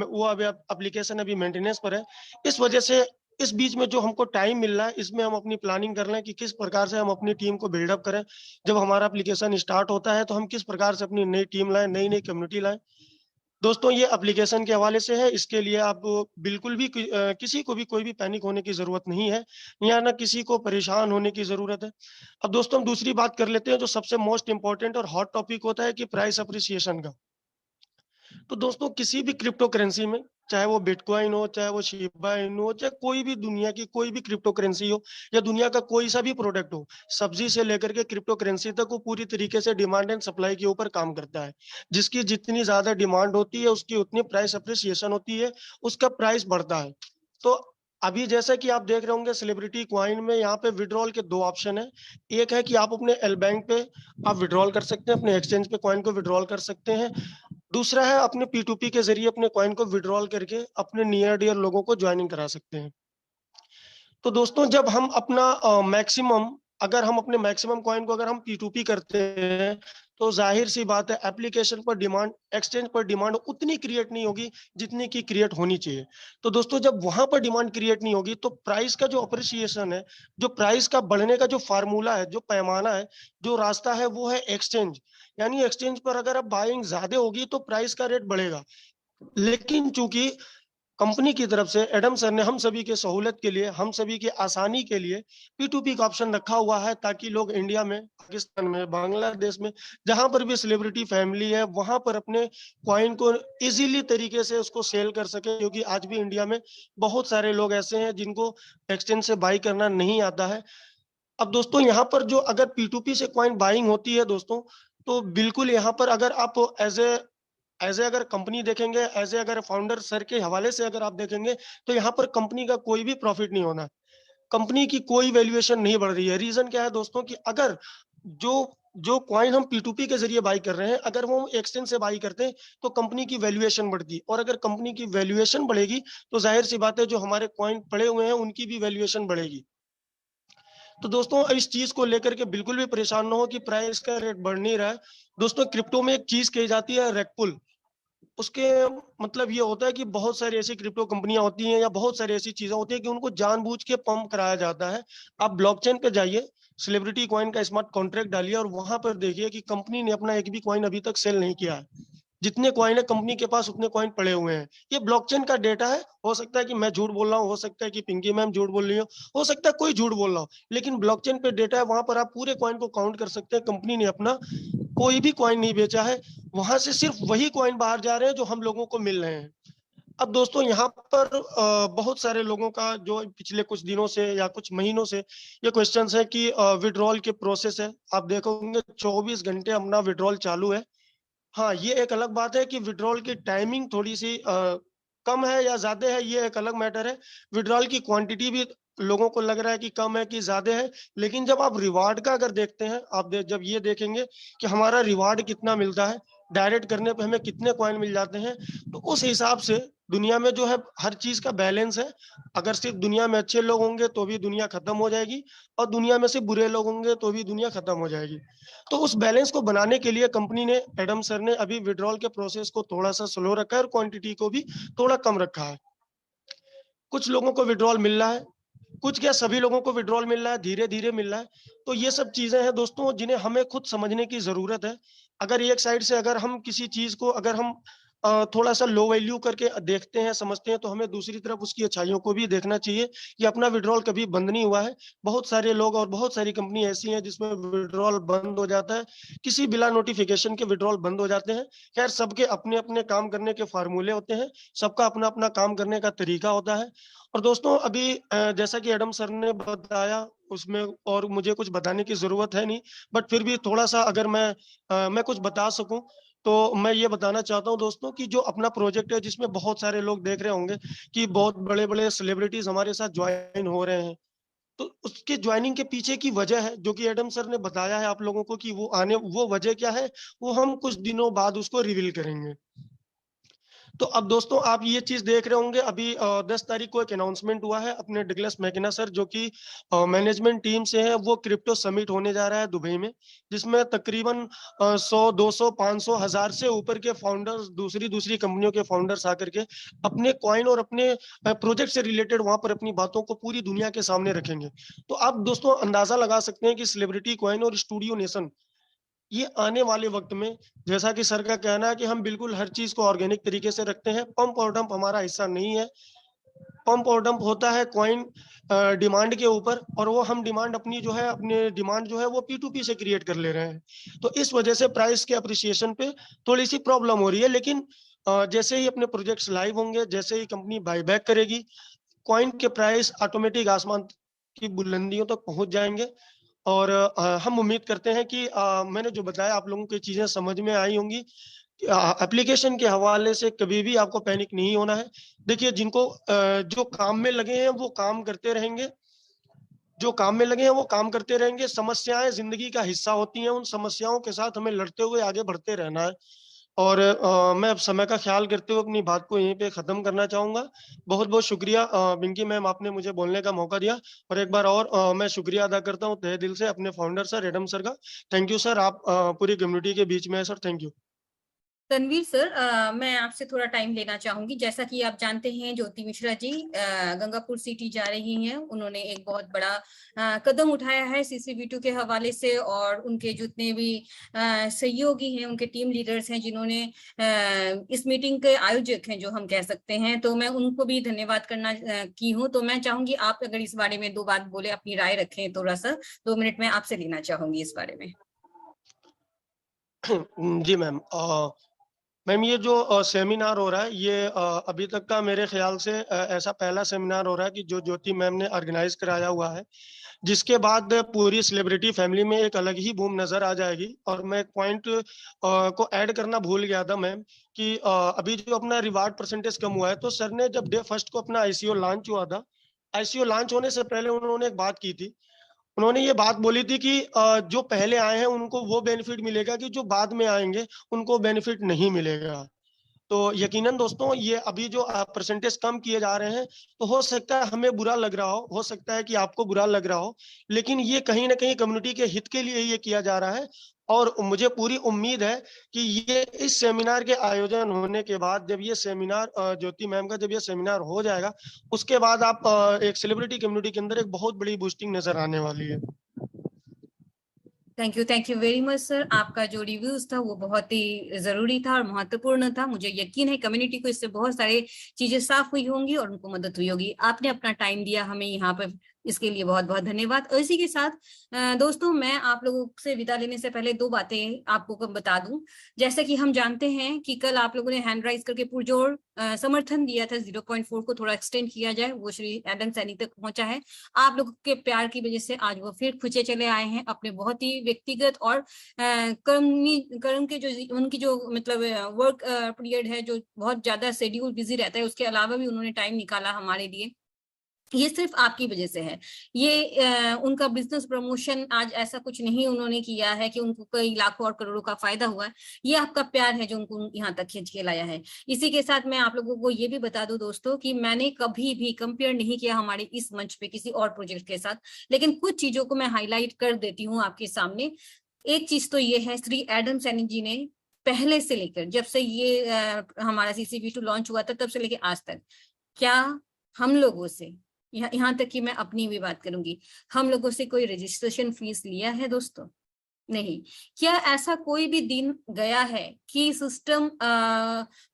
Speaker 5: वो अभी एप्लीकेशन अभी मेंटेनेंस पर है। इस वजह से इस बीच में जो हमको टाइम मिल रहा है, इसमें हम अपनी प्लानिंग कर लें कि किस प्रकार से हम अपनी टीम को बिल्डअप करें। जब हमारा एप्लीकेशन स्टार्ट होता है तो हम किस प्रकार से अपनी नई टीम लाएं, नई नई कम्युनिटी लाएं। दोस्तों, ये एप्लीकेशन के हवाले से है। इसके लिए आप बिल्कुल भी किसी को भी कोई भी पैनिक होने की जरूरत नहीं है, या ना किसी को परेशान होने की जरूरत है। अब दोस्तों, हम दूसरी बात कर लेते हैं जो सबसे मोस्ट इंपॉर्टेंट और हॉट टॉपिक होता है कि प्राइस अप्रिसिएशन का। तो दोस्तों, किसी भी क्रिप्टो करेंसी में, चाहे वो बिटकॉइन हो, चाहे वो शिबा इनू हो, चाहे कोई भी दुनिया की कोई भी क्रिप्टो करेंसी हो, या दुनिया का कोई सा भी प्रोडक्ट हो, सब्जी से लेकर के क्रिप्टो करेंसी तक, वो पूरी तरीके से डिमांड एंड सप्लाई के ऊपर काम करता है। जिसकी जितनी ज्यादा डिमांड होती है, उसकी उतनी प्राइस अप्रिसिएशन होती है, उसका प्राइस बढ़ता है। तो अभी जैसा कि आप देख रहे होंगे सेलिब्रिटी कॉइन में, यहाँ पे विड्रॉल के 2 ऑप्शन है। एक है कि आप अपने एल बैंक पे आप विड्रॉल कर सकते हैं, अपने एक्सचेंज पे कॉइन को विड्रॉल कर सकते हैं। दूसरा है अपने P2P के जरिए अपने कॉइन को विड्रॉल करके अपने नियर डियर लोगों को ज्वाइनिंग करा सकते हैं। तो दोस्तों, जब हम अपना मैक्सिमम, अगर हम अपने मैक्सिमम कॉइन को अगर हम P2P करते हैं, तो जाहिर सी बात है एप्लीकेशन पर डिमांड, एक्सचेंज पर डिमांड उतनी क्रिएट नहीं होगी जितनी की क्रिएट होनी चाहिए। तो दोस्तों, जब वहां पर डिमांड क्रिएट नहीं होगी, तो प्राइस का जो अप्रिसिएशन है, जो प्राइस का बढ़ने का जो फार्मूला है, जो पैमाना है, जो रास्ता है, वो है एक्सचेंज। यानी एक्सचेंज पर अगर अब बाइंग ज्यादा होगी तो प्राइस का रेट बढ़ेगा। लेकिन चूंकि कंपनी की तरफ से एडम सर ने हम सभी के सहूलत के लिए, हम सभी की आसानी के लिए P2P का ऑप्शन रखा हुआ है, ताकि लोग इंडिया में, पाकिस्तान में, बांग्लादेश में, जहां पर भी सेलिब्रिटी फैमिली है, वहां पर अपने कॉइन को इजीली तरीके से उसको सेल कर सके। क्योंकि आज भी इंडिया में बहुत सारे लोग ऐसे हैं जिनको एक्सचेंज से बाई करना नहीं आता है। अब दोस्तों, यहाँ पर जो अगर P2P से कॉइन बाइंग होती है दोस्तों, तो बिल्कुल यहाँ पर अगर आप एज ए अगर कंपनी देखेंगे, एज ए अगर फाउंडर सर के हवाले से अगर आप देखेंगे, तो यहाँ पर कंपनी का कोई भी प्रॉफिट नहीं होना, कंपनी की कोई वैल्यूएशन नहीं बढ़ रही है। रीजन क्या है दोस्तों, कि अगर जो कॉइन हम P2P के जरिए बाई कर रहे हैं, अगर वो हम एक्सचेंज से बाई करते हैं, तो कंपनी की वैल्यूएशन बढ़ती, और अगर कंपनी की वैल्यूएशन बढ़ेगी तो जाहिर सी बात है जो हमारे कॉइन पड़े हुए हैं उनकी भी वैल्यूएशन बढ़ेगी। तो दोस्तों, इस चीज को लेकर के बिल्कुल भी परेशान ना हो कि प्राइस का रेट बढ़ नहीं रहा है। दोस्तों, क्रिप्टो में एक चीज कही जाती है रेग पुल। उसके मतलब ये होता है कि बहुत सारी ऐसी क्रिप्टो कंपनियां होती हैं या बहुत सारी ऐसी चीजें होती है कि उनको जानबूझ के पंप कराया जाता है। आप ब्लॉकचेन पे जाइए, सेलिब्रिटी कॉइन का स्मार्ट कॉन्ट्रैक्ट डालिए और वहां पर देखिए कि कंपनी ने अपना एक भी कॉइन अभी तक सेल नहीं किया है। जितने कॉइन है कंपनी के पास उतने कॉइन पड़े हुए हैं। ये ब्लॉकचेन का डेटा है। हो सकता है कि मैं झूठ बोल रहा हूँ, हो सकता है कि पिंकी मैम झूठ बोल रही हो सकता है कोई झूठ बोल रहा हो, लेकिन ब्लॉकचेन पे डेटा है, वहां पर आप पूरे कॉइन को काउंट कर सकते हैं। कंपनी ने अपना कोई भी कॉइन नहीं बेचा है, वहां से सिर्फ वही कॉइन बाहर जा रहे हैं जो हम लोगों को मिल रहे हैं। अब दोस्तों यहाँ पर बहुत सारे लोगों का जो पिछले कुछ दिनों से या कुछ महीनों से ये क्वेश्चंस है कि विड्रॉल के प्रोसेस है। आप देखोगे 24 घंटे अपना विड्रॉल चालू है। हाँ, ये एक अलग बात है कि विड्रॉल की टाइमिंग थोड़ी सी कम है या ज्यादा है, ये एक अलग मैटर है। विड्रॉल की क्वांटिटी भी लोगों को लग रहा है कि कम है कि ज्यादा है, लेकिन जब आप रिवार्ड का अगर देखते हैं, आप जब ये देखेंगे कि हमारा रिवार्ड कितना मिलता है, डायरेक्ट करने पे हमें कितने कॉइन मिल जाते हैं, तो उस हिसाब से दुनिया में जो है हर चीज का बैलेंस है। अगर सिर्फ दुनिया में अच्छे लोग होंगे तो भी दुनिया खत्म हो जाएगी, और दुनिया में सिर्फ बुरे लोग होंगे तो भी दुनिया खत्म हो जाएगी। तो उस बैलेंस को बनाने के लिए कंपनी ने, एडम सर ने अभी विड्रॉल के प्रोसेस को थोड़ा सा स्लो रखा है और क्वांटिटी को भी थोड़ा कम रखा है। कुछ लोगों को विड्रॉल मिल रहा है, कुछ क्या सभी लोगों को विड्रॉल मिल रहा है, धीरे धीरे मिल रहा है। तो ये सब चीजें हैं दोस्तों जिन्हें हमें खुद समझने की जरूरत है। अगर एक साइड से अगर हम किसी चीज को अगर हम थोड़ा सा लो वैल्यू करके देखते हैं, समझते हैं, तो हमें दूसरी तरफ उसकी अच्छाइयों को भी देखना चाहिए कि अपना विड्रॉल कभी बंद नहीं हुआ है। बहुत सारे लोग और बहुत सारी कंपनी ऐसी हैं जिसमें विड्रॉल बंद हो जाता है, किसी बिना नोटिफिकेशन के विड्रॉल बंद हो जाते हैं। खैर, सबके अपने अपने काम करने के फार्मूले होते हैं, सबका अपना अपना काम करने का तरीका होता है। और दोस्तों अभी जैसा कि एडम सर ने बताया, उसमें और मुझे कुछ बताने की जरूरत है नहीं, बट फिर भी थोड़ा सा अगर मैं कुछ बता सकूं तो मैं ये बताना चाहता हूं दोस्तों कि जो अपना प्रोजेक्ट है जिसमें बहुत सारे लोग देख रहे होंगे कि बहुत बड़े बड़े सेलिब्रिटीज हमारे साथ ज्वाइन हो रहे हैं, तो उसके ज्वाइनिंग के पीछे की वजह है जो कि एडम सर ने बताया है आप लोगों को कि वो वजह क्या है, वो हम कुछ दिनों बाद उसको रिवील करेंगे। तो अब दोस्तों आप ये चीज देख रहे होंगे, अभी 10 तारीख को एक अनाउंसमेंट हुआ है अपने डगलस मैकेना सर जो कि मैनेजमेंट टीम से है, वो क्रिप्टो समिट होने जा रहा है दुबई में, जिसमें तकरीबन 100 200 500 1000 से ऊपर के फाउंडर्स, दूसरी दूसरी कंपनियों के फाउंडर्स आकर के अपने कॉइन और अपने प्रोजेक्ट से रिलेटेड वहां पर अपनी बातों को पूरी दुनिया के सामने रखेंगे। तो आप दोस्तों अंदाजा लगा सकते हैं कि सेलिब्रिटी कॉइन और स्टूडियो नेशन ये आने वाले वक्त में, जैसा कि सर का कहना है कि हम बिल्कुल हर चीज को ऑर्गेनिक तरीके से रखते हैं, पंप और डंप हमारा हिस्सा नहीं है। पंप और डंप होता है कॉइन डिमांड के ऊपर, और वो हम डिमांड अपनी जो है, अपने डिमांड जो है वो P2P से क्रिएट कर ले रहे हैं। तो इस वजह से प्राइस के अप्रिसिएशन पे थोड़ी सी प्रॉब्लम हो रही है, लेकिन जैसे ही अपने प्रोजेक्ट्स लाइव होंगे, जैसे ही कंपनी बाईबैक करेगी, कॉइन के प्राइस ऑटोमेटिक आसमान की बुलंदियों तक पहुंच जाएंगे। और हम उम्मीद करते हैं कि मैंने जो बताया आप लोगों को चीजें समझ में आई होंगी। एप्लीकेशन के हवाले से कभी भी आपको पैनिक नहीं होना है। देखिए, जिनको जो काम में लगे हैं वो काम करते रहेंगे, जो काम में लगे हैं वो काम करते रहेंगे। समस्याएं जिंदगी का हिस्सा होती हैं, उन समस्याओं के साथ हमें लड़ते हुए आगे बढ़ते रहना है। और मैं अब समय का ख्याल करते हुए अपनी बात को यहीं पे खत्म करना चाहूंगा। बहुत बहुत शुक्रिया पिंकी मैम, आपने मुझे बोलने का मौका दिया। और एक बार और मैं शुक्रिया अदा करता हूँ तहे दिल से अपने फाउंडर सर एडम सर का। थैंक यू सर, आप पूरी कम्युनिटी के बीच में है sir, thank you.
Speaker 2: Tanveer sir, मैं आपसे थोड़ा टाइम लेना चाहूंगी। जैसा कि आप जानते हैं, ज्योति मिश्रा जी गंगापुर सिटी जा रही हैं। उन्होंने एक बहुत बड़ा कदम उठाया है CCV2 के हवाले से, और उनके जितने भी सहयोगी हैं, उनके टीम लीडर्स हैं जिन्होंने इस मीटिंग के आयोजक हैं जो हम कह सकते हैं, तो मैं उनको भी धन्यवाद करना की हूँ। तो मैं चाहूंगी आप अगर इस बारे में 2 बात बोले, अपनी राय रखें, थोड़ा सा 2 मिनट में आपसे लेना चाहूंगी इस बारे में।
Speaker 5: जी मैम, मैम ये जो सेमिनार हो रहा है, ये अभी तक का मेरे ख्याल से ऐसा पहला सेमिनार हो रहा है कि जो ज्योति मैम ने ऑर्गेनाइज कराया हुआ है, जिसके बाद पूरी सेलिब्रिटी फैमिली में एक अलग ही बूम नजर आ जाएगी। और मैं एक पॉइंट को ऐड करना भूल गया था मैम कि अभी जो अपना रिवार्ड परसेंटेज कम हुआ है, तो सर ने जब डे फर्स्ट को अपना ICO लॉन्च हुआ था, ICO लॉन्च होने से पहले उन्होंने एक बात की थी। उन्होंने ये बात बोली थी कि जो पहले आए हैं उनको वो बेनिफिट मिलेगा कि जो बाद में आएंगे उनको बेनिफिट नहीं मिलेगा। तो यकीनन दोस्तों, ये अभी जो परसेंटेज कम किए जा रहे हैं, तो हो सकता है हमें बुरा लग रहा हो सकता है कि आपको बुरा लग रहा हो, लेकिन ये कहीं ना कहीं कम्युनिटी के हित के लिए ये किया जा रहा है। और मुझे पूरी उम्मीद है कि ये इस सेमिनार के आयोजन होने के बाद, जब ये सेमिनार ज्योति मैम का जब ये सेमिनार हो जाएगा, उसके बाद आप एक सेलिब्रिटी कम्युनिटी के अंदर एक बहुत बड़ी बूस्टिंग नजर आने वाली है।
Speaker 2: Thank you very much sir. आपका जो रिव्यूज था वो बहुत ही जरूरी था और महत्वपूर्ण था। मुझे यकीन है कम्युनिटी को इससे बहुत सारी चीजें साफ हुई होंगी और उनको मदद हुई होगी। आपने अपना टाइम दिया हमें यहाँ पर, इसके लिए बहुत बहुत धन्यवाद। और इसी के साथ दोस्तों, मैं आप लोगों से विदा लेने से पहले दो बातें आपको बता दूं। जैसे कि हम जानते हैं कि कल आप लोगों ने हैंड राइज करके पुरजोर समर्थन दिया था 0.4 को थोड़ा एक्सटेंड किया जाए, वो श्री एडम सैनी तक पहुंचा है। आप लोगों के प्यार की वजह से आज वो फिर खुचे चले आए हैं अपने बहुत ही व्यक्तिगत और कर्म के जो उनकी जो मतलब वर्क पीरियड है, जो बहुत ज्यादा शेड्यूल बिजी रहता है, उसके अलावा भी उन्होंने टाइम निकाला हमारे लिए। ये सिर्फ आपकी वजह से है। ये उनका बिजनेस प्रमोशन आज ऐसा कुछ नहीं उन्होंने किया है कि उनको कई लाखों और करोड़ों का फायदा हुआ है। ये आपका प्यार है जो उनको यहाँ तक खींच के लाया है। इसी के साथ मैं आप लोगों को ये भी बता दूं दोस्तों कि मैंने कभी भी कंपेयर नहीं किया हमारे इस मंच पे किसी और प्रोजेक्ट के साथ, लेकिन कुछ चीजों को मैं हाईलाइट कर देती हूँ आपके सामने। एक चीज तो ये है, श्री एडम सैनी जी ने पहले से लेकर जब से ये हमारा CCV2 लॉन्च हुआ था तब से लेकर आज तक, क्या हम लोगों से यहाँ तक कि मैं अपनी भी बात करूंगी, हम लोगों से कोई रजिस्ट्रेशन फीस लिया है दोस्तों? नहीं। क्या ऐसा कोई भी दिन गया है कि सिस्टम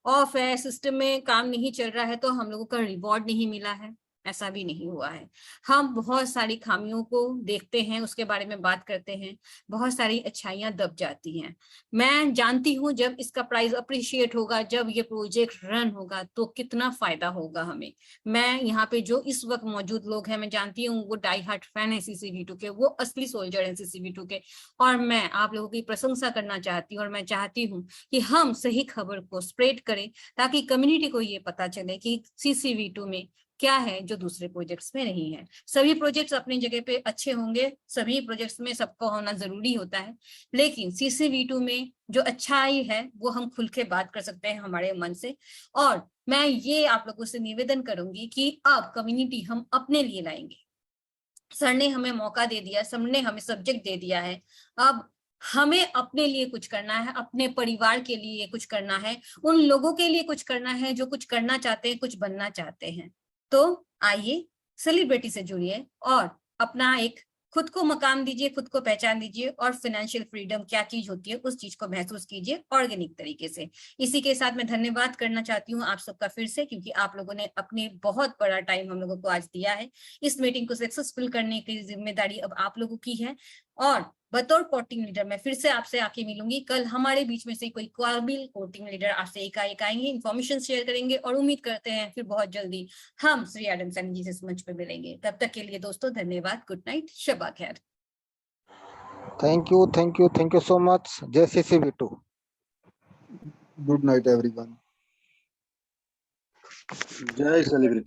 Speaker 2: ऑफ है, सिस्टम में काम नहीं चल रहा है तो हम लोगों का रिवॉर्ड नहीं मिला है? ऐसा भी नहीं हुआ है। हम बहुत सारी खामियों को देखते हैं, उसके बारे में बात करते हैं, बहुत सारी अच्छाइयां दब जाती हैं। मैं जानती हूँ जब इसका प्राइस अप्रिशिएट होगा, जब ये प्रोजेक्ट रन होगा तो कितना फायदा होगा हमें। मैं यहाँ पे जो इस वक्त मौजूद लोग हैं, मैं जानती हूँ वो डाई हार्ट फैन है CCV2 के, वो असली सोल्जर है CCV2 के, और मैं आप लोगों की प्रशंसा करना चाहती हूँ और मैं चाहती हूँ कि हम सही खबर को स्प्रेड करें ताकि कम्युनिटी को ये पता चले कि CCV2 में क्या है जो दूसरे प्रोजेक्ट्स में नहीं है। सभी प्रोजेक्ट्स अपनी जगह पे अच्छे होंगे, सभी प्रोजेक्ट्स में सबको होना जरूरी होता है, लेकिन CCV2 में जो अच्छाई है वो हम खुल के बात कर सकते हैं हमारे मन से। और मैं ये आप लोगों से निवेदन करूंगी कि अब कम्युनिटी हम अपने लिए लाएंगे। सर ने हमें मौका दे दिया, सर ने हमें सब्जेक्ट दे दिया है, अब हमें अपने लिए कुछ करना है, अपने परिवार के लिए कुछ करना है, उन लोगों के लिए कुछ करना है जो कुछ करना चाहते हैं, कुछ बनना चाहते हैं। तो आइए सेलिब्रिटी से जुड़िए और अपना एक खुद को मकाम दीजिए, खुद को पहचान दीजिए और फाइनेंशियल फ्रीडम क्या चीज होती है उस चीज को महसूस कीजिए ऑर्गेनिक तरीके से। इसी के साथ मैं धन्यवाद करना चाहती हूँ आप सबका फिर से, क्योंकि आप लोगों ने अपने बहुत बड़ा टाइम हम लोगों को आज दिया है। इस मीटिंग को सक्सेसफुल करने की जिम्मेदारी अब आप लोगों की है। और बतौर कोटिंग लीडर मैं फिर से आपसे आके मिलूंगी। कल हमारे बीच में से कोई काबिल कोटिंग लीडर आपसे एकाएक आएंगे, इन्फॉर्मेशन शेयर करेंगे और उम्मीद करते हैं फिर बहुत जल्दी हम श्री एडम सैनी जी से इस मंच पे मिलेंगे। तब तक के लिए दोस्तों धन्यवाद, गुड नाइट, शबा खैर।
Speaker 6: Thank you so much. Jai CCV2.
Speaker 7: Good night, everyone.
Speaker 8: जय सेलिब्रिटी।